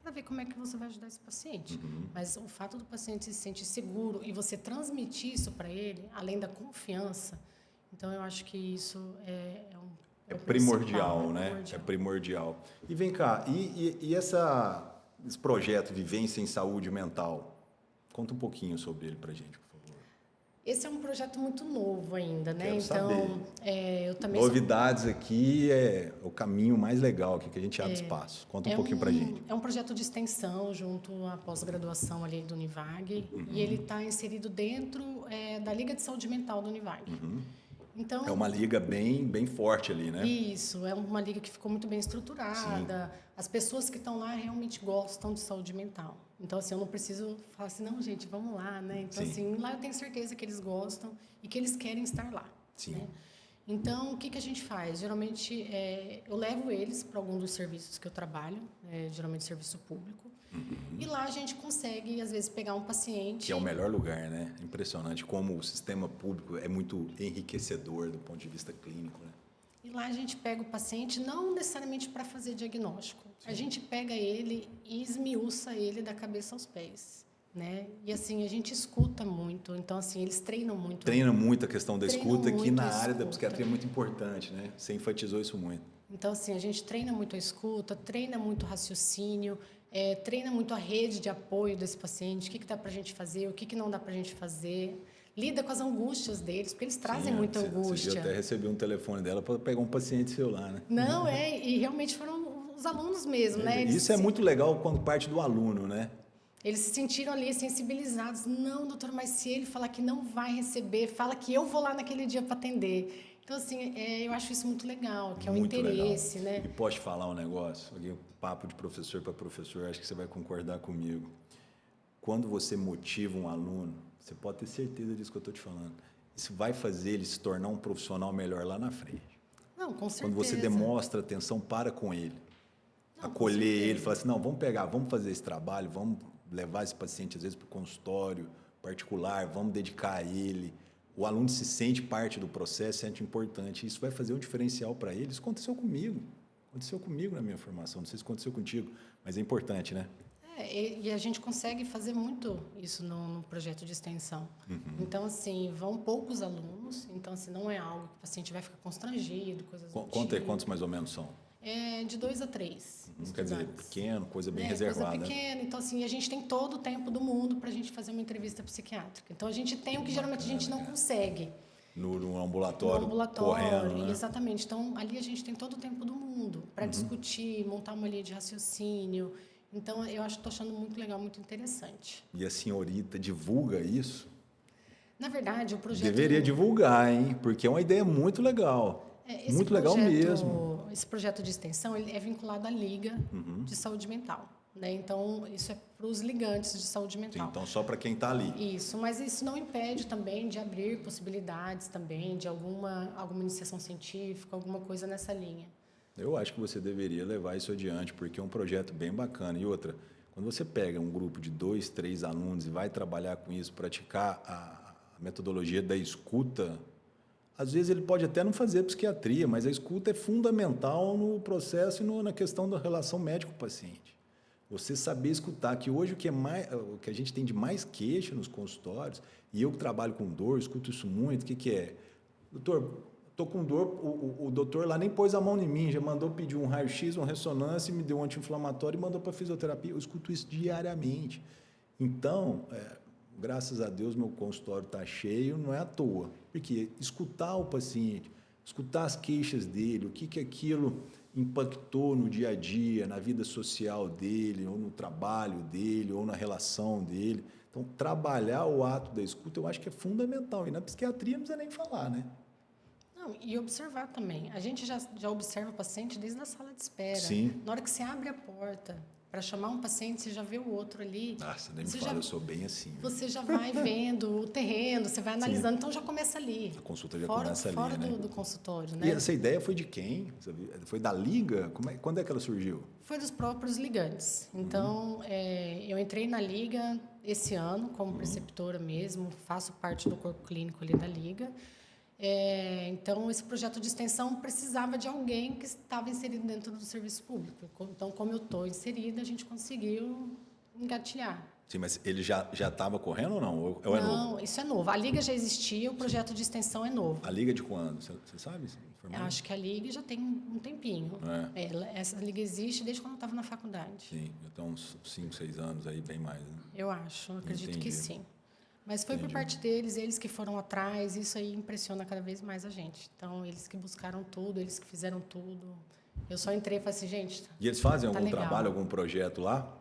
Speaker 2: para ver como é que você vai ajudar esse paciente. Mas o fato do paciente se sentir seguro e você transmitir isso para ele, além da confiança, então eu acho que isso é
Speaker 1: primordial, né? É primordial. E vem cá, esse projeto Vivência em Saúde Mental, conta um pouquinho sobre ele para a gente, por favor.
Speaker 2: Esse é um projeto muito novo ainda, né?
Speaker 1: Quero
Speaker 2: então,
Speaker 1: saber.
Speaker 2: Eu também
Speaker 1: novidades aqui é o caminho mais legal aqui que a gente abre espaço. Conta um pouquinho para a gente.
Speaker 2: É um projeto de extensão junto à pós-graduação ali do Univag e ele está inserido dentro da Liga de Saúde Mental do Univag. Então,
Speaker 1: é uma liga bem forte ali, né?
Speaker 2: Isso, é uma liga que ficou muito bem estruturada. Sim. As pessoas que estão lá realmente gostam de saúde mental. Então, assim, eu não preciso falar assim, não, gente, vamos lá, né? Então, assim, lá eu tenho certeza que eles gostam e que eles querem estar lá.
Speaker 1: Sim.
Speaker 2: Né? Então, o que a gente faz? Geralmente, eu levo eles para algum dos serviços que eu trabalho, geralmente serviço público. E lá a gente consegue, às vezes, pegar um paciente...
Speaker 1: Que é o melhor lugar, né? Impressionante como o sistema público é muito enriquecedor do ponto de vista clínico, né?
Speaker 2: E lá a gente pega o paciente, não necessariamente para fazer diagnóstico. Sim. A gente pega ele e esmiuça ele da cabeça aos pés, né? E assim, a gente escuta muito. Então, assim, eles treinam muito.
Speaker 1: Treina muito a questão da escuta, que na área da psiquiatria é muito importante, né? Você enfatizou isso muito.
Speaker 2: Então, assim, a gente treina muito a escuta, treina muito o raciocínio, treina muito a rede de apoio desse paciente, o que dá para a gente fazer, o que não dá para a gente fazer, lida com as angústias deles, porque eles trazem muita angústia.
Speaker 1: Eu até recebi um telefone dela para pegar um paciente seu lá, né?
Speaker 2: Não, e realmente foram os alunos mesmo, né?
Speaker 1: Isso é muito legal quando parte do aluno, né?
Speaker 2: Eles se sentiram ali sensibilizados. Não, doutor, mas se ele falar que não vai receber, fala que eu vou lá naquele dia para atender. Então, assim, eu acho isso muito legal, que é um interesse,
Speaker 1: legal.
Speaker 2: Né?
Speaker 1: E posso te falar um negócio? Aqui, papo de professor para professor, acho que você vai concordar comigo. Quando você motiva um aluno, você pode ter certeza disso que eu estou te falando. Isso vai fazer ele se tornar um profissional melhor lá na frente.
Speaker 2: Não, com certeza.
Speaker 1: Quando você demonstra atenção para com ele, acolher ele, falar assim, não, vamos fazer esse trabalho, vamos levar esse paciente, às vezes, para o consultório particular, vamos dedicar a ele. O aluno se sente parte do processo, se sente importante. Isso vai fazer um diferencial para ele. Isso aconteceu comigo. Aconteceu comigo na minha formação. Não sei se aconteceu contigo, mas é importante, né?
Speaker 2: E a gente consegue fazer muito isso no projeto de extensão. Então, assim, vão poucos alunos. Então, assim, não é algo que o paciente vai ficar constrangido, coisas do tipo.
Speaker 1: Quantos mais ou menos são?
Speaker 2: De 2 a 3.
Speaker 1: Quer dizer, pequeno, coisa bem reservada.
Speaker 2: Coisa pequena. Então, assim, a gente tem todo o tempo do mundo para a gente fazer uma entrevista psiquiátrica. Então, a gente tem o que geralmente a gente não consegue.
Speaker 1: No ambulatório, correndo, né?
Speaker 2: Exatamente. Então, ali a gente tem todo o tempo do mundo para discutir, montar uma linha de raciocínio. Então, eu estou achando muito legal, muito interessante.
Speaker 1: E a senhorita divulga isso?
Speaker 2: Na verdade, o projeto...
Speaker 1: Deveria divulgar, hein? Porque é uma ideia muito legal. Muito legal mesmo.
Speaker 2: Esse projeto de extensão ele é vinculado à Liga de Saúde Mental. Né? Então, isso é para os ligantes de saúde mental.
Speaker 1: Sim, então, só para quem está ali.
Speaker 2: Isso, mas isso não impede também de abrir possibilidades também de alguma iniciação científica, alguma coisa nessa linha.
Speaker 1: Eu acho que você deveria levar isso adiante, porque é um projeto bem bacana. E outra, quando você pega um grupo de 2, 3 alunos e vai trabalhar com isso, praticar a metodologia da escuta, às vezes ele pode até não fazer psiquiatria, mas a escuta é fundamental no processo e na questão da relação médico-paciente. Você saber escutar, que hoje o que a gente tem de mais queixa nos consultórios, e eu que trabalho com dor, escuto isso muito, o que é? Doutor, estou com dor, o doutor lá nem pôs a mão em mim, já mandou pedir um raio-x, uma ressonância, me deu um anti-inflamatório e mandou para fisioterapia. Eu escuto isso diariamente. Então, graças a Deus, meu consultório está cheio, não é à toa. Porque escutar o paciente, escutar as queixas dele, o que aquilo impactou no dia a dia, na vida social dele, ou no trabalho dele, ou na relação dele. Então, trabalhar o ato da escuta, eu acho que é fundamental. E na psiquiatria não precisa nem falar, né?
Speaker 2: Não, e observar também. A gente já observa o paciente desde a sala de espera.
Speaker 1: Sim.
Speaker 2: Na hora que você abre a porta para chamar um paciente, você já vê o outro ali.
Speaker 1: Nossa, nem me fala, eu sou bem assim.
Speaker 2: Você já vai vendo o terreno, você vai analisando, Sim. Então já começa ali.
Speaker 1: A consulta já começa ali,
Speaker 2: fora
Speaker 1: né?
Speaker 2: do consultório, né?
Speaker 1: E essa ideia foi de quem? Foi da Liga? Quando é que ela surgiu?
Speaker 2: Foi dos próprios ligantes. Então, eu entrei na Liga esse ano como preceptora mesmo, faço parte do corpo clínico ali da Liga. Então, esse projeto de extensão precisava de alguém que estava inserido dentro do serviço público. Então, como eu estou inserida, a gente conseguiu engatilhar.
Speaker 1: Sim, mas ele já estava correndo ou não? Ou é
Speaker 2: não,
Speaker 1: novo?
Speaker 2: Isso é novo. A Liga já existia, o projeto de extensão é novo.
Speaker 1: A Liga de quando? Você sabe?
Speaker 2: Eu acho que a Liga já tem um tempinho. Essa Liga existe desde quando eu estava na faculdade.
Speaker 1: Sim, já tem uns 5, 6 anos aí, bem mais. Né?
Speaker 2: Eu acredito
Speaker 1: Entendi.
Speaker 2: que sim. Mas foi por parte deles, eles que foram atrás, isso aí impressiona cada vez mais a gente. Então, eles que buscaram tudo, eles que fizeram tudo. Eu só entrei e falei assim, gente,
Speaker 1: E eles fazem algum
Speaker 2: legal.
Speaker 1: trabalho, algum projeto lá?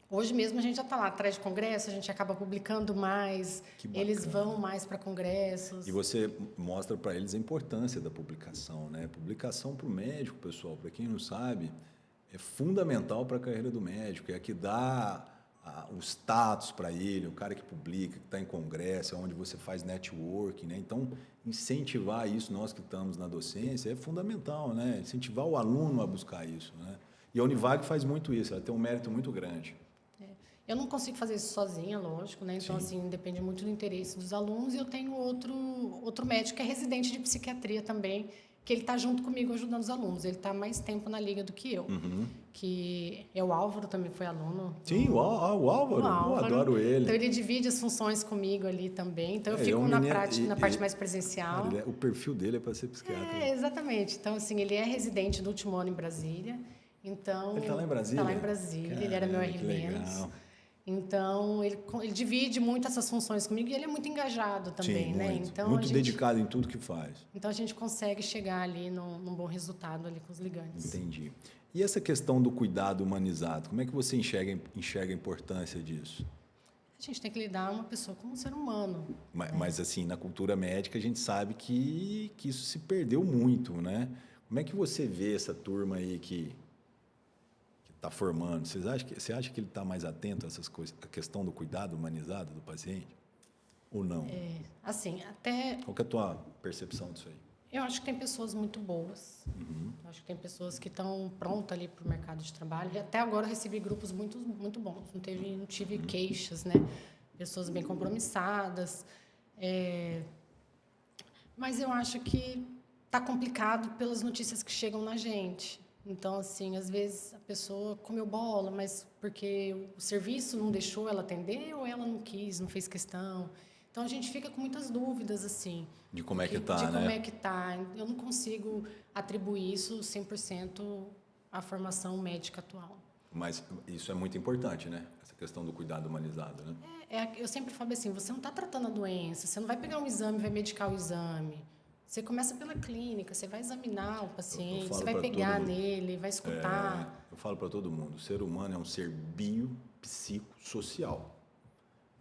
Speaker 2: Hoje mesmo a gente já está lá atrás de congresso, a gente acaba publicando mais, eles vão mais para congressos.
Speaker 1: E você mostra para eles a importância da publicação, né? Publicação para o médico, pessoal, para quem não sabe, é fundamental para a carreira do médico, é a que dá o status para ele, o cara que publica, que está em congresso, onde você faz networking, né? Então, incentivar isso, nós que estamos na docência, é fundamental, né? Incentivar o aluno a buscar isso, né? E a Univag faz muito isso, ela tem um mérito muito grande.
Speaker 2: Eu não consigo fazer isso sozinha, lógico, né? Então, assim, depende muito do interesse dos alunos. E eu tenho outro médico que é residente de psiquiatria também, que ele está junto comigo ajudando os alunos. Ele está mais tempo na Liga do que eu. Que é o Álvaro, também foi aluno.
Speaker 1: Sim, o Álvaro. Eu adoro ele.
Speaker 2: Então, ele divide as funções comigo ali também. Então, eu fico na parte mais presencial.
Speaker 1: Cara, o perfil dele é para ser psiquiatra.
Speaker 2: Exatamente. Então, assim, ele é residente do último ano em Brasília. Então,
Speaker 1: ele está lá em Brasília?
Speaker 2: Está lá em Brasília. Caramba, ele era meu R-. Então, ele divide muito essas funções comigo e ele é muito engajado também,
Speaker 1: Sim,
Speaker 2: né?
Speaker 1: Muito,
Speaker 2: então,
Speaker 1: muito dedicado em tudo que faz.
Speaker 2: Então, a gente consegue chegar ali num bom resultado ali com os ligantes.
Speaker 1: Entendi. E essa questão do cuidado humanizado, como é que você enxerga a importância disso?
Speaker 2: A gente tem que lidar uma pessoa como um ser humano.
Speaker 1: Mas assim, na cultura médica, a gente sabe que isso se perdeu muito, né? Como é que você vê essa turma aí que está formando? Você acha que ele está mais atento a essas coisas, a questão do cuidado humanizado do paciente? Ou não?
Speaker 2: Assim, até...
Speaker 1: Qual que é a tua percepção disso aí?
Speaker 2: Eu acho que tem pessoas muito boas. Eu acho que tem pessoas que estão prontas ali para o mercado de trabalho. E até agora eu recebi grupos muito, muito bons. Não tive queixas, né? Pessoas bem compromissadas. Mas eu acho que está complicado pelas notícias que chegam na gente. Então, assim, às vezes a pessoa comeu bola, mas porque o serviço não deixou ela atender ou ela não quis, não fez questão. Então, a gente fica com muitas dúvidas, assim.
Speaker 1: De como é que está, né?
Speaker 2: De como é que está. Eu não consigo atribuir isso 100% à formação médica atual.
Speaker 1: Mas isso é muito importante, né? Essa questão do cuidado humanizado, né?
Speaker 2: Eu sempre falo assim, você não está tratando a doença, você não vai pegar um exame e vai medicar o exame. Você começa pela clínica, você vai examinar o paciente, você vai pegar nele, vai escutar.
Speaker 1: Eu falo para todo mundo, o ser humano é um ser biopsicossocial.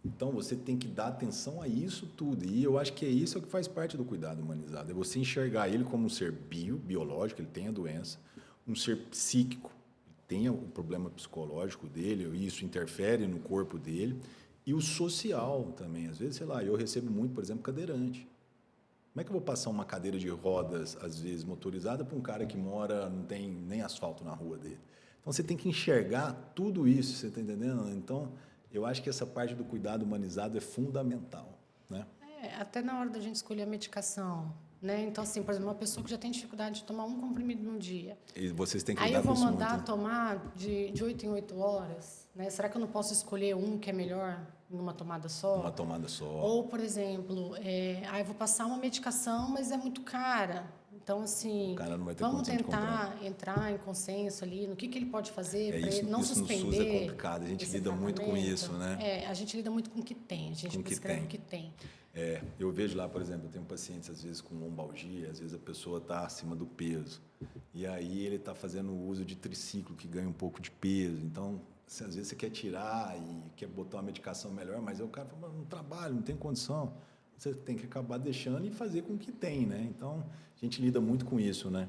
Speaker 1: Então, você tem que dar atenção a isso tudo. E eu acho que isso é o que faz parte do cuidado humanizado. É você enxergar ele como um ser biológico, ele tem a doença, um ser psíquico, tem o problema psicológico dele, e isso interfere no corpo dele, e o social também. Às vezes, sei lá, eu recebo muito, por exemplo, cadeirante. Como é que eu vou passar uma cadeira de rodas, às vezes motorizada, para um cara que mora, não tem nem asfalto na rua dele? Então, você tem que enxergar tudo isso, você está entendendo? Então, eu acho que essa parte do cuidado humanizado é fundamental, né?
Speaker 2: Até na hora da gente escolher a medicação, né? Então, assim, por exemplo, uma pessoa que já tem dificuldade de tomar um comprimido num dia.
Speaker 1: E vocês têm que
Speaker 2: Aí
Speaker 1: lidar
Speaker 2: eu vou
Speaker 1: com isso
Speaker 2: mandar
Speaker 1: muito.
Speaker 2: tomar de 8 em 8 horas, né? Será que eu não posso escolher um que é melhor em uma tomada só?
Speaker 1: Uma tomada só.
Speaker 2: Ou, por exemplo, eu vou passar uma medicação, mas é muito cara. Então, assim,
Speaker 1: O cara não vai ter
Speaker 2: vamos
Speaker 1: condição de comprar.
Speaker 2: tentar entrar em consenso ali no que ele pode fazer para
Speaker 1: Isso,
Speaker 2: ele não
Speaker 1: isso no
Speaker 2: suspender.
Speaker 1: SUS é complicado, a gente
Speaker 2: esse
Speaker 1: lida muito com
Speaker 2: tratamento.
Speaker 1: isso, né?
Speaker 2: A gente lida muito com o que tem, a gente
Speaker 1: Com o que
Speaker 2: prescreve
Speaker 1: tem.
Speaker 2: o que tem.
Speaker 1: Eu vejo lá, por exemplo, eu tenho pacientes às vezes com lombalgia, às vezes a pessoa está acima do peso. E aí ele está fazendo o uso de triciclo, que ganha um pouco de peso. Então, às vezes você quer tirar e quer botar uma medicação melhor, mas aí o cara fala, não trabalho, não tem condição. Você tem que acabar deixando e fazer com o que tem, né? Então, a gente lida muito com isso, né?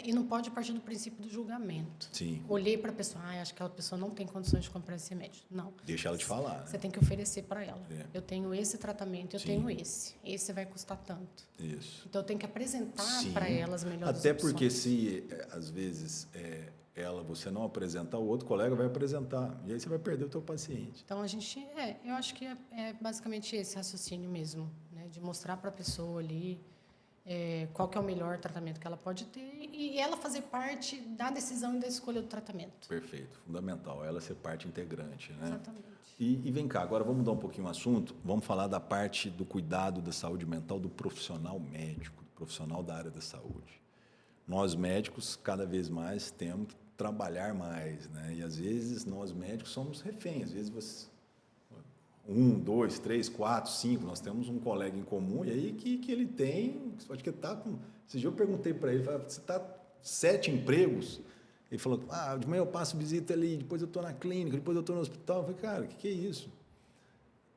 Speaker 2: E não pode partir do princípio do julgamento.
Speaker 1: Sim.
Speaker 2: Olhei para a pessoa, acho que aquela pessoa não tem condições de comprar esse remédio. Não.
Speaker 1: Deixa ela te falar, né?
Speaker 2: Você tem que oferecer para ela.
Speaker 1: É.
Speaker 2: Eu tenho esse tratamento, eu
Speaker 1: Sim.
Speaker 2: tenho esse. Esse vai custar tanto.
Speaker 1: Isso.
Speaker 2: Então, eu tenho que apresentar
Speaker 1: Sim.
Speaker 2: para ela as melhores
Speaker 1: Até
Speaker 2: opções.
Speaker 1: porque se, às vezes, você não apresentar, o outro colega vai apresentar. E aí você vai perder o teu paciente.
Speaker 2: Então, eu acho que é basicamente esse raciocínio mesmo, né? De mostrar para a pessoa ali qual que é o melhor tratamento que ela pode ter e ela fazer parte da decisão e da escolha do tratamento.
Speaker 1: Perfeito, fundamental. Ela ser parte integrante, né?
Speaker 2: Exatamente.
Speaker 1: E vem cá, agora vamos mudar um pouquinho o assunto. Vamos falar da parte do cuidado da saúde mental do profissional médico, do profissional da área da saúde. Nós médicos, cada vez mais, temos que trabalhar mais, né? E às vezes nós médicos somos reféns. Às vezes você... 1, 2, 3, 4, 5, nós temos um colega em comum, e aí que ele tem, acho que ele está com... Esse dia eu perguntei para ele, você está 7 empregos? Ele falou, de manhã eu passo visita ali, depois eu estou na clínica, depois eu estou no hospital. Eu falei, cara, o que é isso?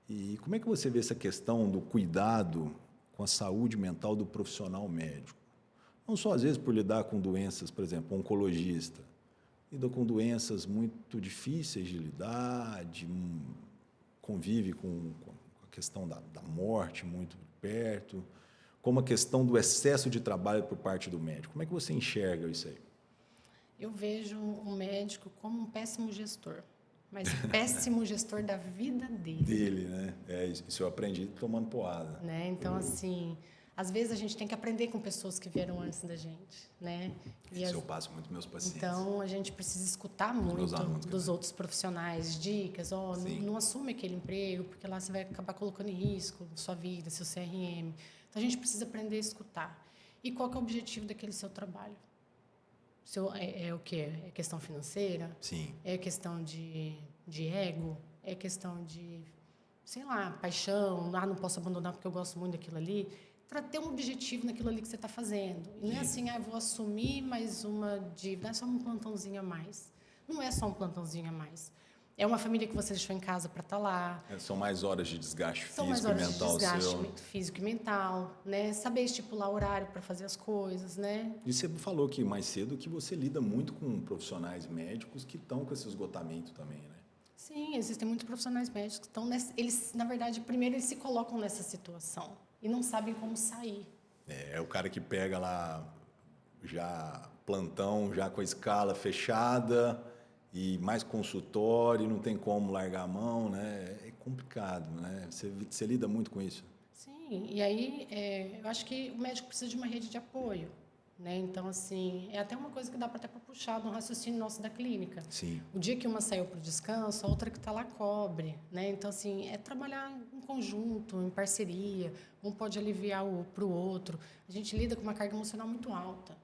Speaker 1: E como é que você vê essa questão do cuidado com a saúde mental do profissional médico? Não só às vezes por lidar com doenças, por exemplo, oncologista, lida com doenças muito difíceis de lidar, convive com a questão da morte muito perto, como a questão do excesso de trabalho por parte do médico. Como é que você enxerga isso aí?
Speaker 2: Eu vejo um médico como um péssimo gestor, mas péssimo gestor da vida dele.
Speaker 1: Dele, né? Isso eu aprendi tomando porrada.
Speaker 2: Né? Então, assim, às vezes a gente tem que aprender com pessoas que vieram antes da gente, né?
Speaker 1: Isso eu passo muito meus pacientes.
Speaker 2: Então, a gente precisa escutar muito dos outros profissionais, dicas, não assume aquele emprego, porque lá você vai acabar colocando em risco sua vida, seu CRM. Então, a gente precisa aprender a escutar. E qual que é o objetivo daquele seu trabalho? É o quê? É questão financeira?
Speaker 1: Sim.
Speaker 2: É questão de ego? É questão de, sei lá, paixão? Não posso abandonar porque eu gosto muito daquilo ali. Para ter um objetivo naquilo ali que você está fazendo. E não é assim, vou assumir mais uma dívida, é só um plantãozinho a mais. Não é só um plantãozinho a mais. É uma família que você deixou em casa para estar lá.
Speaker 1: São mais horas de desgaste
Speaker 2: São
Speaker 1: físico
Speaker 2: mais horas
Speaker 1: e mental
Speaker 2: de desgaste
Speaker 1: seu.
Speaker 2: físico e mental, né? Saber estipular horário para fazer as coisas, né?
Speaker 1: E você falou que mais cedo que você lida muito com profissionais médicos que estão com esse esgotamento também, né?
Speaker 2: Sim, existem muitos profissionais médicos que estão eles, na verdade, primeiro eles se colocam nessa situação e não sabem como sair.
Speaker 1: É o cara que pega lá já plantão, já com a escala fechada e mais consultório, não tem como largar a mão, né? É complicado, né? Você lida muito com isso.
Speaker 2: Sim, e aí eu acho que o médico precisa de uma rede de apoio, né? Então, assim, é até uma coisa que dá para puxar no raciocínio nosso da clínica.
Speaker 1: Sim.
Speaker 2: O dia que uma saiu para o descanso, a outra que está lá cobre, né? Então, assim, é trabalhar em conjunto, em parceria, um pode aliviar para o outro. A gente lida com uma carga emocional muito alta.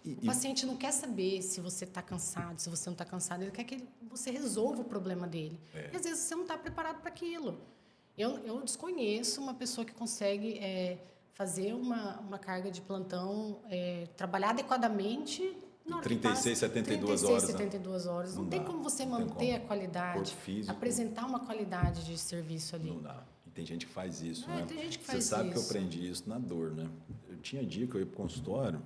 Speaker 2: O paciente não quer saber se você está cansado, se você não está cansado, ele quer que você resolva o problema dele. E às vezes você não está preparado para aquilo. Eu desconheço uma pessoa que consegue fazer uma carga de plantão, trabalhar adequadamente Na hora que
Speaker 1: 36,
Speaker 2: passa,
Speaker 1: 72
Speaker 2: 36,
Speaker 1: horas.
Speaker 2: 72 horas. Não tem
Speaker 1: dá,
Speaker 2: como você
Speaker 1: não tem
Speaker 2: manter
Speaker 1: como.
Speaker 2: a qualidade,
Speaker 1: Corpo físico.
Speaker 2: apresentar uma qualidade de serviço ali.
Speaker 1: Não dá. E tem gente que faz isso,
Speaker 2: É,
Speaker 1: né?
Speaker 2: tem gente que
Speaker 1: Você
Speaker 2: faz
Speaker 1: sabe que eu
Speaker 2: isso.
Speaker 1: aprendi isso na dor, né? Eu tinha dia que eu ia pro consultório,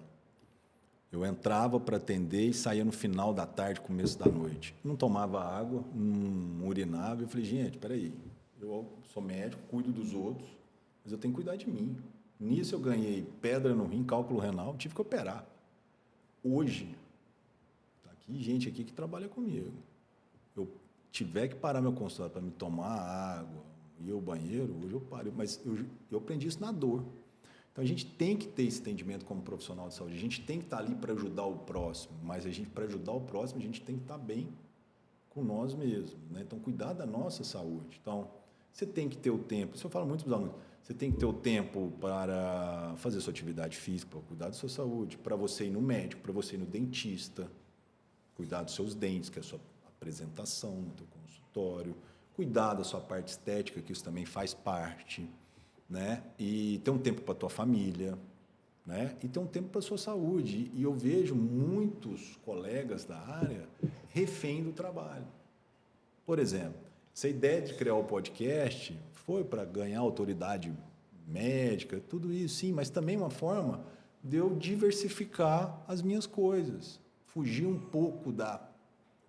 Speaker 1: eu entrava para atender e saía no final da tarde, começo da noite. Não tomava água, não urinava. Eu falei, gente, peraí, eu sou médico, cuido dos outros, mas eu tenho que cuidar de mim. Nisso eu ganhei pedra no rim, cálculo renal, tive que operar. Hoje, tá aqui gente aqui que trabalha comigo. Eu tiver que parar meu consultório para me tomar água, ir ao banheiro, hoje eu paro. Mas eu aprendi isso na dor. Então, a gente tem que ter esse entendimento como profissional de saúde. A gente tem que estar ali para ajudar o próximo. Mas para ajudar o próximo, a gente tem que estar bem com nós mesmos, né? Então, cuidar da nossa saúde. Então, você tem que ter o tempo. Isso eu falo muito para os alunos. Você tem que ter o tempo para fazer sua atividade física, para cuidar da sua saúde, para você ir no médico, para você ir no dentista, cuidar dos seus dentes, que é a sua apresentação no teu consultório, cuidar da sua parte estética, que isso também faz parte, né? E ter um tempo para a tua família, né? E ter um tempo para a sua saúde. E eu vejo muitos colegas da área refém do trabalho. Por exemplo, essa ideia de criar o podcast foi para ganhar autoridade médica, tudo isso, sim, mas também uma forma de eu diversificar as minhas coisas, fugir um pouco da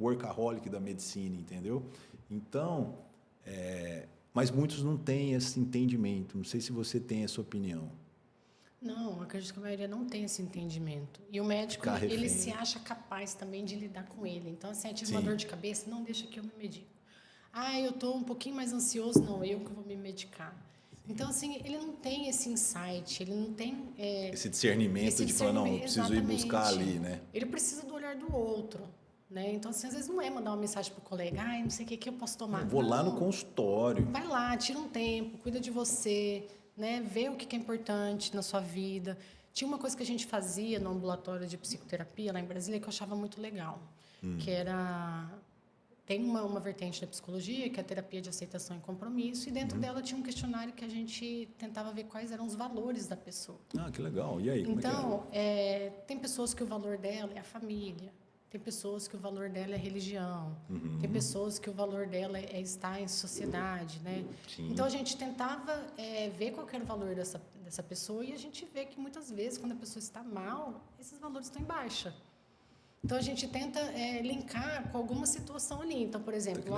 Speaker 1: workaholic da medicina, entendeu? Então, mas muitos não têm esse entendimento. Não sei se você tem essa opinião.
Speaker 2: Não, acredito que a maioria não tem esse entendimento. E o médico,
Speaker 1: Ficar
Speaker 2: ele
Speaker 1: refém.
Speaker 2: se acha capaz também de lidar com ele. Então, assim, eu tive
Speaker 1: Sim.
Speaker 2: uma dor de cabeça, não deixa que eu me medico. Ah, eu estou um pouquinho mais ansioso, não, eu que vou me medicar. Então, assim, ele não tem esse insight, ele não tem...
Speaker 1: Esse discernimento de falar, não, eu preciso ir buscar ali, né?
Speaker 2: Ele precisa do olhar do outro, né? Então, assim, às vezes não é mandar uma mensagem pro colega, ai, não sei o que eu posso tomar.
Speaker 1: Eu vou lá no
Speaker 2: Não.
Speaker 1: consultório.
Speaker 2: Vai lá, tira um tempo, cuida de você, né? Vê o que é importante na sua vida. Tinha uma coisa que a gente fazia no ambulatório de psicoterapia lá em Brasília que eu achava muito legal, que era... Tem uma vertente da psicologia, que é a terapia de aceitação e compromisso, e dentro dela tinha um questionário que a gente tentava ver quais eram os valores da pessoa.
Speaker 1: Ah, que legal. E aí, como
Speaker 2: Então, tem pessoas que o valor dela é a família, tem pessoas que o valor dela é a religião, tem pessoas que o valor dela é estar em sociedade, né?
Speaker 1: Sim.
Speaker 2: Então, a gente tentava ver qual que era o valor dessa pessoa e a gente vê que, muitas vezes, quando a pessoa está mal, esses valores estão em baixa. Então, a gente tenta linkar com alguma situação ali. Então, por exemplo,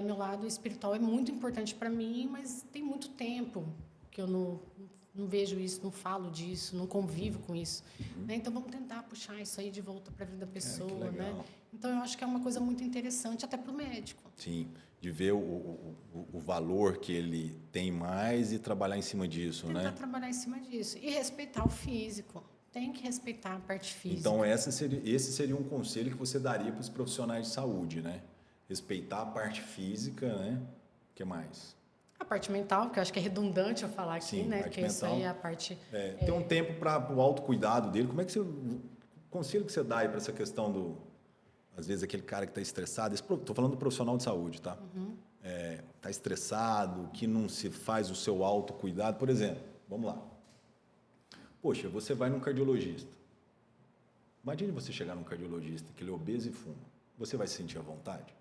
Speaker 2: meu lado espiritual é muito importante para mim, mas tem muito tempo que eu não vejo isso, não falo disso, não convivo com isso. Né? Então, vamos tentar puxar isso aí de volta para a vida da pessoa. Né? Então, eu acho que é uma coisa muito interessante até para o médico.
Speaker 1: Sim, de ver o valor que ele tem mais e trabalhar em cima disso,
Speaker 2: Tentar
Speaker 1: né?
Speaker 2: trabalhar em cima disso. E respeitar o físico. Tem que respeitar a parte física.
Speaker 1: Então, esse seria um conselho que você daria para os profissionais de saúde, né? Respeitar a parte física, né? O que mais?
Speaker 2: A parte mental, que eu acho que é redundante eu falar aqui,
Speaker 1: Sim,
Speaker 2: né?
Speaker 1: parte
Speaker 2: Porque isso aí
Speaker 1: mental.
Speaker 2: é a parte...
Speaker 1: Ter um tempo para o autocuidado dele. Como é que você... O conselho que você dá aí para essa questão do... Às vezes, aquele cara que está estressado... Estou falando do profissional de saúde, tá? Está estressado, que não se faz o seu autocuidado. Por exemplo, vamos lá. Poxa, você vai num cardiologista. Imagine você chegar num cardiologista que ele é obeso e fuma. Você vai se sentir à vontade?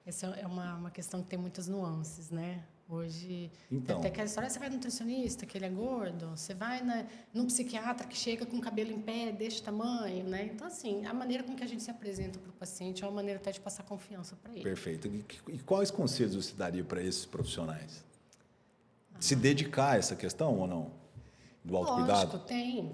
Speaker 2: Essa é uma questão que tem muitas nuances, né? Hoje,
Speaker 1: Então.
Speaker 2: tem aquela história, você vai no nutricionista, que ele é gordo, você vai num psiquiatra que chega com o cabelo em pé, deste tamanho, né? Então, assim, a maneira com que a gente se apresenta para o paciente é uma maneira até de passar confiança para ele.
Speaker 1: Perfeito. E quais conselhos você daria para esses profissionais? Se dedicar a essa questão ou não? Do autocuidado?
Speaker 2: Lógico,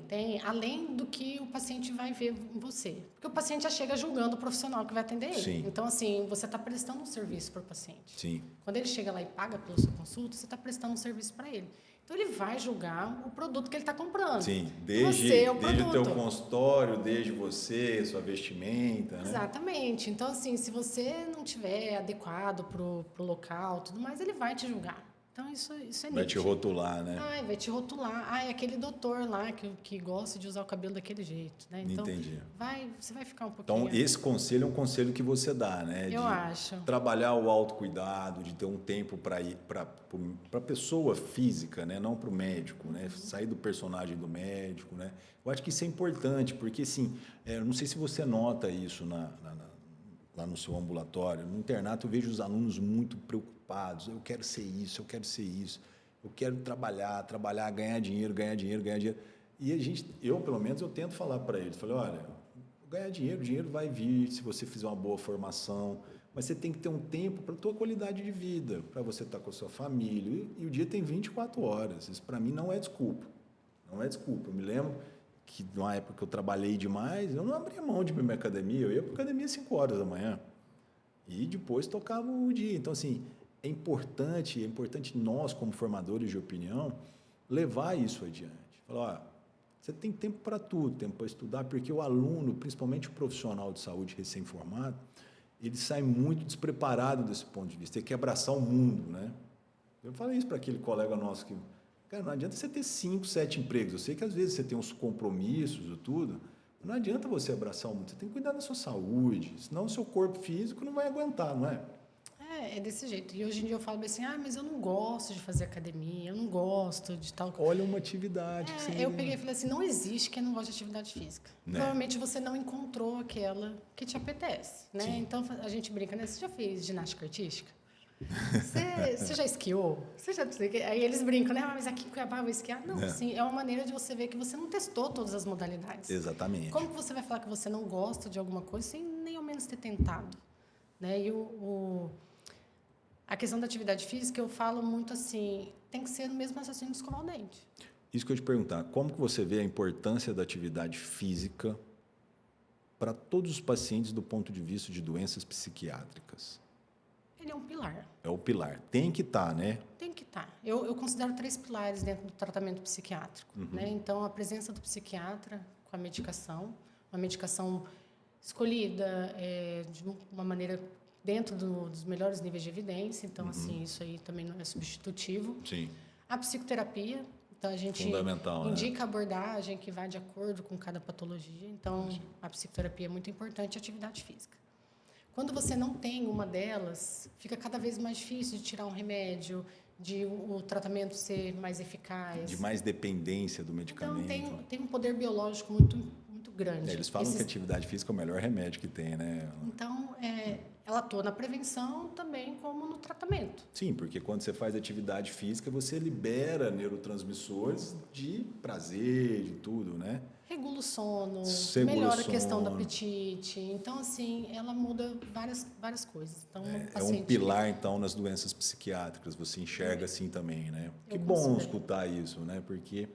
Speaker 2: tem. Além do que o paciente vai ver em você. Porque o paciente já chega julgando o profissional que vai atender ele.
Speaker 1: Sim.
Speaker 2: Então, assim, você está prestando um serviço para o paciente.
Speaker 1: Sim.
Speaker 2: Quando ele chega lá e paga pela sua consulta, você está prestando um serviço para ele. Então, ele vai julgar o produto que ele está comprando.
Speaker 1: Sim,
Speaker 2: Você é o
Speaker 1: desde o
Speaker 2: produto.
Speaker 1: teu consultório, desde você, sua vestimenta, né?
Speaker 2: Exatamente. Então, assim, se você não tiver adequado para o local, tudo mais, ele vai te julgar. Então, isso é nítido.
Speaker 1: Vai te rotular, né?
Speaker 2: Ai, vai te rotular. Ai, aquele doutor lá que gosta de usar o cabelo daquele jeito, né? Então,
Speaker 1: Entendi.
Speaker 2: você vai ficar um pouquinho...
Speaker 1: Então, esse conselho é um conselho que você dá, né?
Speaker 2: Eu acho.
Speaker 1: Trabalhar o autocuidado, de ter um tempo para ir para a pessoa física, né? Não para o médico, né? Sair do personagem do médico, né? Eu acho que isso é importante, porque, assim, não sei se você nota isso lá no seu ambulatório. No internato, eu vejo os alunos muito preocupados. Eu quero ser isso, eu quero ser isso. Eu quero trabalhar, ganhar dinheiro. E eu, pelo menos, eu tento falar para eles. Falei, olha, ganhar dinheiro, o dinheiro vai vir se você fizer uma boa formação, mas você tem que ter um tempo para a tua qualidade de vida, para você estar com a sua família. E o dia tem 24 horas. Isso, para mim, não é desculpa. Não é desculpa. Eu me lembro que, numa época que eu trabalhei demais, eu não abria mão de ir para minha academia. Eu ia para a academia às 5 horas da manhã. E depois tocava o dia. Então, assim, é importante nós, como formadores de opinião, levar isso adiante. Falar, ó, você tem tempo para tudo, tempo para estudar, porque o aluno, principalmente o profissional de saúde recém-formado, ele sai muito despreparado desse ponto de vista. Tem que abraçar o mundo, né? Eu falei isso para aquele colega nosso que, cara, não adianta você ter 5, 7 empregos. Eu sei que às vezes você tem uns compromissos e tudo, mas não adianta você abraçar o mundo. Você tem que cuidar da sua saúde, senão o seu corpo físico não vai aguentar, não é?
Speaker 2: É desse jeito. E hoje em dia eu falo assim, mas eu não gosto de fazer academia, eu não gosto de tal...
Speaker 1: Olha uma atividade que você...
Speaker 2: Eu peguei e falei assim, não existe quem não gosta de atividade física. Né? Provavelmente você não encontrou aquela que te apetece, né? Sim. Então a gente brinca, né? Você já fez ginástica artística? Você já esquiou? Aí eles brincam, né? Mas aqui em Cuiabá eu vou esquiar? Não, assim, é uma maneira de você ver que você não testou todas as modalidades.
Speaker 1: Exatamente.
Speaker 2: Como que você vai falar que você não gosta de alguma coisa sem nem ao menos ter tentado? Né? E a questão da atividade física, eu falo muito assim, tem que ser no mesmo raciocínio de escovar o dente.
Speaker 1: Isso que eu ia te perguntar, como que você vê a importância da atividade física para todos os pacientes do ponto de vista de doenças psiquiátricas?
Speaker 2: Ele é um pilar.
Speaker 1: É o pilar. Tem que estar, né?
Speaker 2: Tem que estar. Eu considero 3 pilares dentro do tratamento psiquiátrico. Né? Então, a presença do psiquiatra com a medicação, uma medicação escolhida de uma maneira dentro dos melhores níveis de evidência. Então, assim, isso aí também não é substitutivo.
Speaker 1: Sim.
Speaker 2: A psicoterapia. Então, a gente indica abordagem que vai de acordo com cada patologia. Então, a psicoterapia é muito importante e a atividade física. Quando você não tem uma delas, fica cada vez mais difícil de tirar um remédio, de o tratamento ser mais eficaz.
Speaker 1: De mais dependência do medicamento.
Speaker 2: Então, tem um poder biológico muito grande.
Speaker 1: Eles falam que a atividade física é o melhor remédio que tem, né?
Speaker 2: Então, ela atua na prevenção também como no tratamento.
Speaker 1: Sim, porque quando você faz atividade física, você libera neurotransmissores de prazer, de tudo, né?
Speaker 2: Regula o sono, melhora a questão do apetite. Então, assim, ela muda várias coisas. Então,
Speaker 1: é um pilar, então, nas doenças psiquiátricas. Você enxerga assim também, né? Que bom escutar isso, né? Porque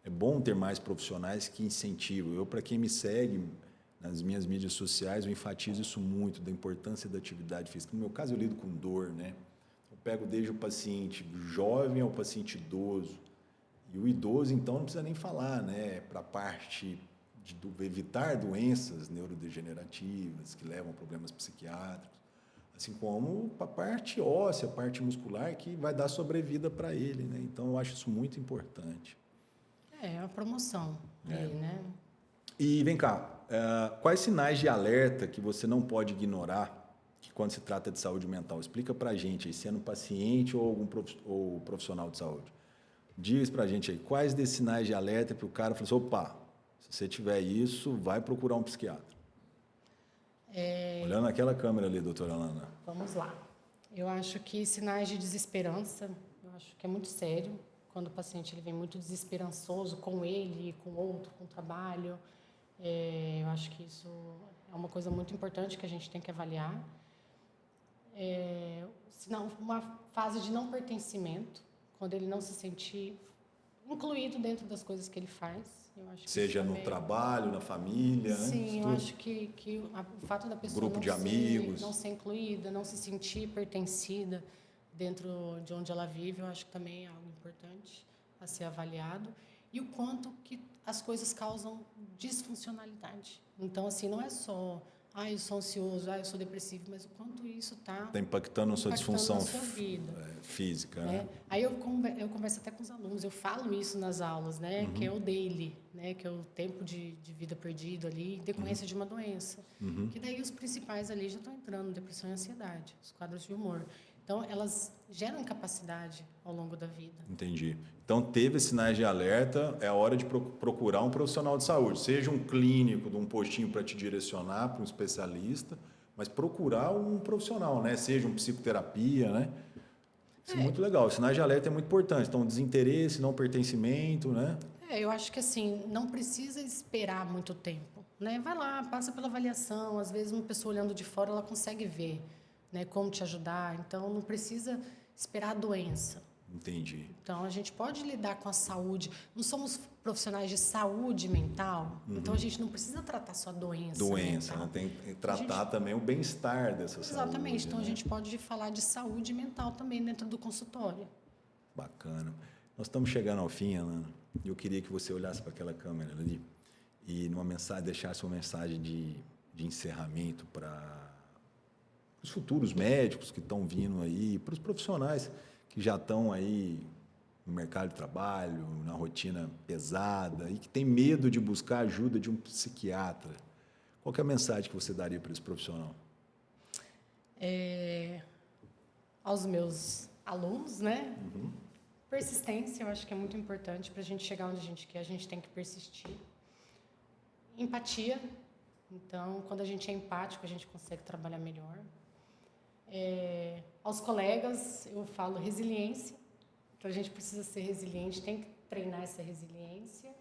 Speaker 1: é bom ter mais profissionais que incentivam. Para quem me segue nas minhas mídias sociais, eu enfatizo isso muito, da importância da atividade física. No meu caso, eu lido com dor, né? Eu pego desde o paciente jovem ao paciente idoso. E o idoso, então, não precisa nem falar, né? Para a parte de evitar doenças neurodegenerativas que levam a problemas psiquiátricos, assim como para a parte óssea, a parte muscular, que vai dar sobrevida para ele, né? Então, eu acho isso muito importante.
Speaker 2: É a promoção dele, né?
Speaker 1: E vem cá, quais sinais de alerta que você não pode ignorar que quando se trata de saúde mental? Explica para a gente, aí, sendo paciente ou algum profissional de saúde. Diz para a gente aí, quais desses sinais de alerta para o cara falar assim, opa, se você tiver isso, vai procurar um psiquiatra. Olhando aquela câmera ali, doutora Alana.
Speaker 2: Vamos lá. Eu acho que sinais de desesperança, eu acho que é muito sério, quando o paciente ele vem muito desesperançoso com ele, com o outro, com o trabalho. Eu acho que isso é uma coisa muito importante que a gente tem que avaliar. Senão, uma fase de não pertencimento, quando ele não se sentir incluído dentro das coisas que ele faz. Eu acho que
Speaker 1: seja no trabalho, na família.
Speaker 2: Sim, eu acho que o fato da pessoa
Speaker 1: grupo de amigos,
Speaker 2: não ser incluída, não se sentir pertencida dentro de onde ela vive, eu acho que também é algo importante a ser avaliado. E o quanto que as coisas causam disfuncionalidade. Então, assim, não é só eu sou ansioso, eu sou depressivo, mas o quanto isso está
Speaker 1: impactando a sua disfunção
Speaker 2: na sua vida.
Speaker 1: física, né?
Speaker 2: Aí eu converso até com os alunos, eu falo isso nas aulas, né? Que é o daily, né? Que é o tempo de vida perdido ali, em decorrência de uma doença. Que daí os principais ali já estão entrando, depressão e ansiedade, os quadros de humor. Então, elas geram incapacidade ao longo da vida.
Speaker 1: Entendi. Então, teve sinais de alerta, é a hora de procurar um profissional de saúde, seja um clínico, de um postinho para te direcionar para um especialista, mas procurar um profissional, né? Seja um psicoterapia, né? Isso é muito legal. Os sinais de alerta é muito importante. Então, desinteresse, não pertencimento, né?
Speaker 2: Eu acho que assim, não precisa esperar muito tempo, né? Vai lá, passa pela avaliação, às vezes uma pessoa olhando de fora, ela consegue ver, né, como te ajudar, então não precisa esperar a doença.
Speaker 1: Entendi.
Speaker 2: Então, a gente pode lidar com a saúde. Não somos profissionais de saúde mental, então a gente não precisa tratar só a doença mental.
Speaker 1: Né? Tem que tratar também o bem-estar dessa saúde.
Speaker 2: Exatamente. Então,
Speaker 1: né?
Speaker 2: a gente pode falar de saúde mental também dentro do consultório.
Speaker 1: Bacana. Nós estamos chegando ao fim, Alana. Eu queria que você olhasse para aquela câmera ali e numa mensagem, deixasse uma mensagem de encerramento para os futuros médicos que estão vindo aí, para os profissionais que já estão aí no mercado de trabalho, na rotina pesada e que tem medo de buscar a ajuda de um psiquiatra. Qual que é a mensagem que você daria para esse profissional?
Speaker 2: Aos meus alunos, né? Persistência, eu acho que é muito importante para a gente chegar onde a gente quer, a gente tem que persistir. Empatia, então, quando a gente é empático, a gente consegue trabalhar melhor. Aos colegas, eu falo resiliência, então a gente precisa ser resiliente, tem que treinar essa resiliência.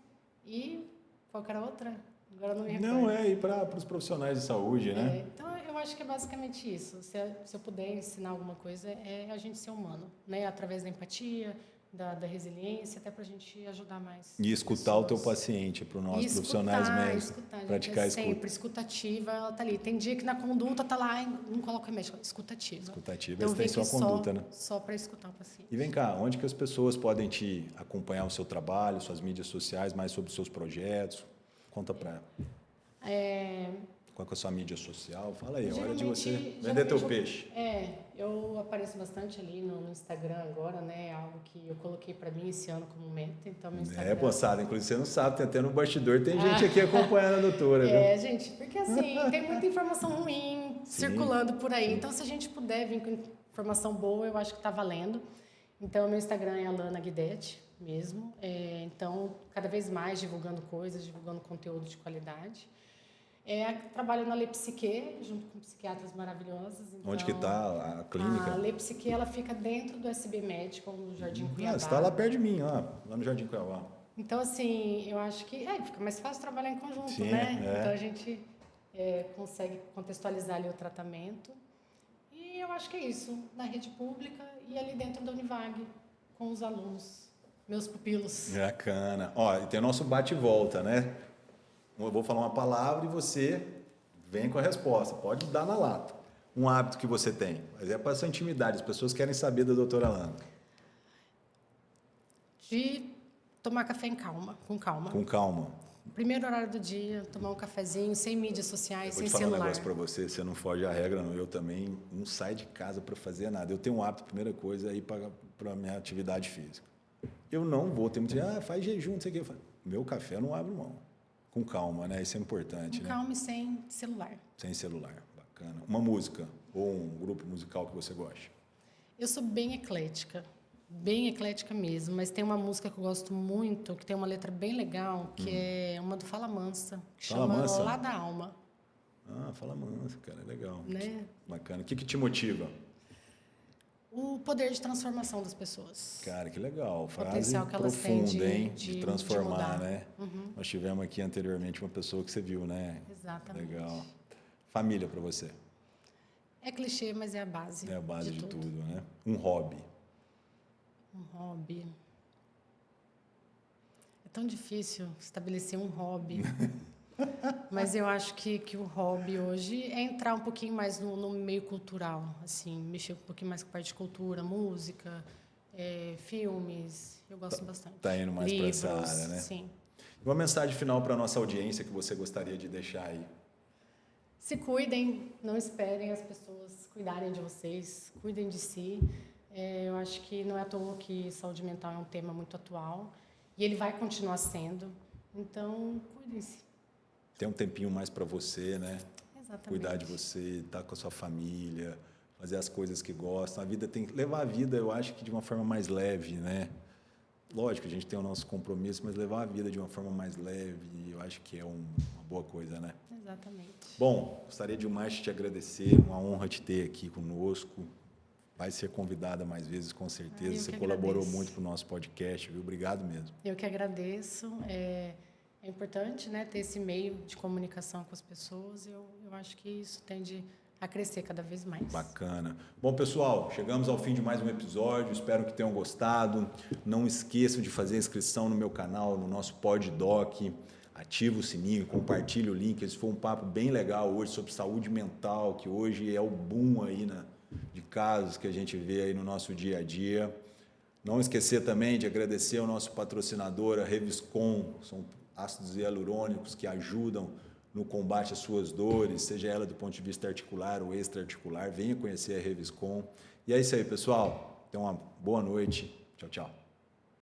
Speaker 2: E qualquer outra? Agora não me recordo.
Speaker 1: Não, ir para os profissionais de saúde, né?
Speaker 2: Então, eu acho que é basicamente isso. Se eu puder ensinar alguma coisa, é a gente ser humano, né? Através da empatia, da resiliência, até para a gente ajudar mais.
Speaker 1: E escutar o teu paciente, para nós profissionais médicos. Praticar a escuta.
Speaker 2: Sempre, escutativa, ela tá ali. Tem dia que na conduta tá lá, não coloca remédio, escutativa.
Speaker 1: Escutativa,
Speaker 2: então,
Speaker 1: tem só a conduta, né?
Speaker 2: Só para escutar o paciente.
Speaker 1: E vem cá, onde que as pessoas podem te acompanhar o seu trabalho, suas mídias sociais, mais sobre os seus projetos? Conta para Qual que é a sua mídia social? Fala aí, é hora de você vender teu peixe.
Speaker 2: Eu apareço bastante ali no Instagram agora, né? Algo que eu coloquei para mim esse ano como meta, então meu Instagram...
Speaker 1: moçada, inclusive você não sabe, tem até no bastidor, tem gente aqui acompanhando a doutora, viu?
Speaker 2: Gente, porque assim, tem muita informação ruim circulando por aí, então se a gente puder vir com informação boa, eu acho que tá valendo. Então, meu Instagram é Alana Guidetti mesmo, então, cada vez mais divulgando coisas, divulgando conteúdo de qualidade. Trabalho na Lepsique, junto com psiquiatras maravilhosas. Então,
Speaker 1: onde que está a clínica?
Speaker 2: A Lepsique, ela fica dentro do SB Médico, no Jardim Cuiabá.
Speaker 1: Você está lá perto de mim, lá no Jardim Cuiabá.
Speaker 2: Então, assim, eu acho que fica mais fácil trabalhar em conjunto,
Speaker 1: Sim,
Speaker 2: né? Então, a gente consegue contextualizar ali o tratamento. E eu acho que é isso, na rede pública e ali dentro da Univag, com os alunos, meus pupilos.
Speaker 1: Bacana. E tem o nosso bate e volta, né? Eu vou falar uma palavra e você vem com a resposta. Pode dar na lata. Um hábito que você tem. Mas é para essa intimidade. As pessoas querem saber da doutora Alana.
Speaker 2: De tomar café com calma.
Speaker 1: Com calma.
Speaker 2: Primeiro horário do dia, tomar um cafezinho, sem mídias sociais, sem celular.
Speaker 1: Vou te falar um negócio para você. Você não foge à regra, não. Eu também não saio de casa para fazer nada. Eu tenho um hábito, a primeira coisa, é ir para a minha atividade física. Eu não vou. Tem muita gente, faz jejum, não sei o quê. Eu falo, meu café eu não abro mão. Com calma, né? Isso é importante,
Speaker 2: com calma e sem celular.
Speaker 1: Sem celular, bacana. Uma música ou um grupo musical que você goste?
Speaker 2: Eu sou bem eclética mesmo, mas tem uma música que eu gosto muito, que tem uma letra bem legal, que é uma do Fala Mansa, que chama Lá da Alma.
Speaker 1: Fala Mansa, cara, é legal.
Speaker 2: Né?
Speaker 1: Bacana. O que te motiva?
Speaker 2: O poder de transformação das pessoas.
Speaker 1: Cara, que legal. Frase
Speaker 2: potencial que elas têm
Speaker 1: de transformar, né? Nós tivemos aqui anteriormente uma pessoa que você viu, né?
Speaker 2: Exatamente.
Speaker 1: Legal. Família para você?
Speaker 2: É clichê, mas é a base.
Speaker 1: É a base de tudo, né? Um hobby?
Speaker 2: Um hobby... É tão difícil estabelecer um hobby. Mas eu acho que o hobby hoje é entrar um pouquinho mais no meio cultural, assim, mexer um pouquinho mais com a parte de cultura, música, filmes, eu gosto bastante.
Speaker 1: Tá indo mais para essa área, né?
Speaker 2: Sim.
Speaker 1: Uma mensagem final para a nossa audiência que você gostaria de deixar aí?
Speaker 2: Se cuidem, não esperem as pessoas cuidarem de vocês, cuidem de si. Eu acho que não é à toa que saúde mental é um tema muito atual e ele vai continuar sendo. Então, cuidem-se.
Speaker 1: Tem um tempinho mais para você, né?
Speaker 2: Exatamente.
Speaker 1: Cuidar de você, estar com a sua família, fazer as coisas que gostam. A vida tem que levar a vida, eu acho que de uma forma mais leve, né? Lógico, a gente tem o nosso compromisso, mas levar a vida de uma forma mais leve, eu acho que é uma boa coisa, né?
Speaker 2: Exatamente.
Speaker 1: Bom, gostaria demais de te agradecer, uma honra te ter aqui conosco. Vai ser convidada mais vezes, com certeza. Você colaborou muito para o nosso podcast, viu? Obrigado mesmo.
Speaker 2: Eu que agradeço. É importante, né, ter esse meio de comunicação com as pessoas. Eu acho que isso tende a crescer cada vez mais.
Speaker 1: Bacana. Bom, pessoal, chegamos ao fim de mais um episódio. Espero que tenham gostado. Não esqueçam de fazer inscrição no meu canal, no nosso PodDoc. Ativa o sininho, compartilhe o link. Esse foi um papo bem legal hoje sobre saúde mental, que hoje é o boom aí de casos que a gente vê aí no nosso dia a dia. Não esquecer também de agradecer ao nosso patrocinador, a Reviscom. São ácidos hialurônicos que ajudam no combate às suas dores, seja ela do ponto de vista articular ou extra-articular. Venha conhecer a Reviscom. E é isso aí, pessoal. Tenham uma boa noite. Tchau, tchau.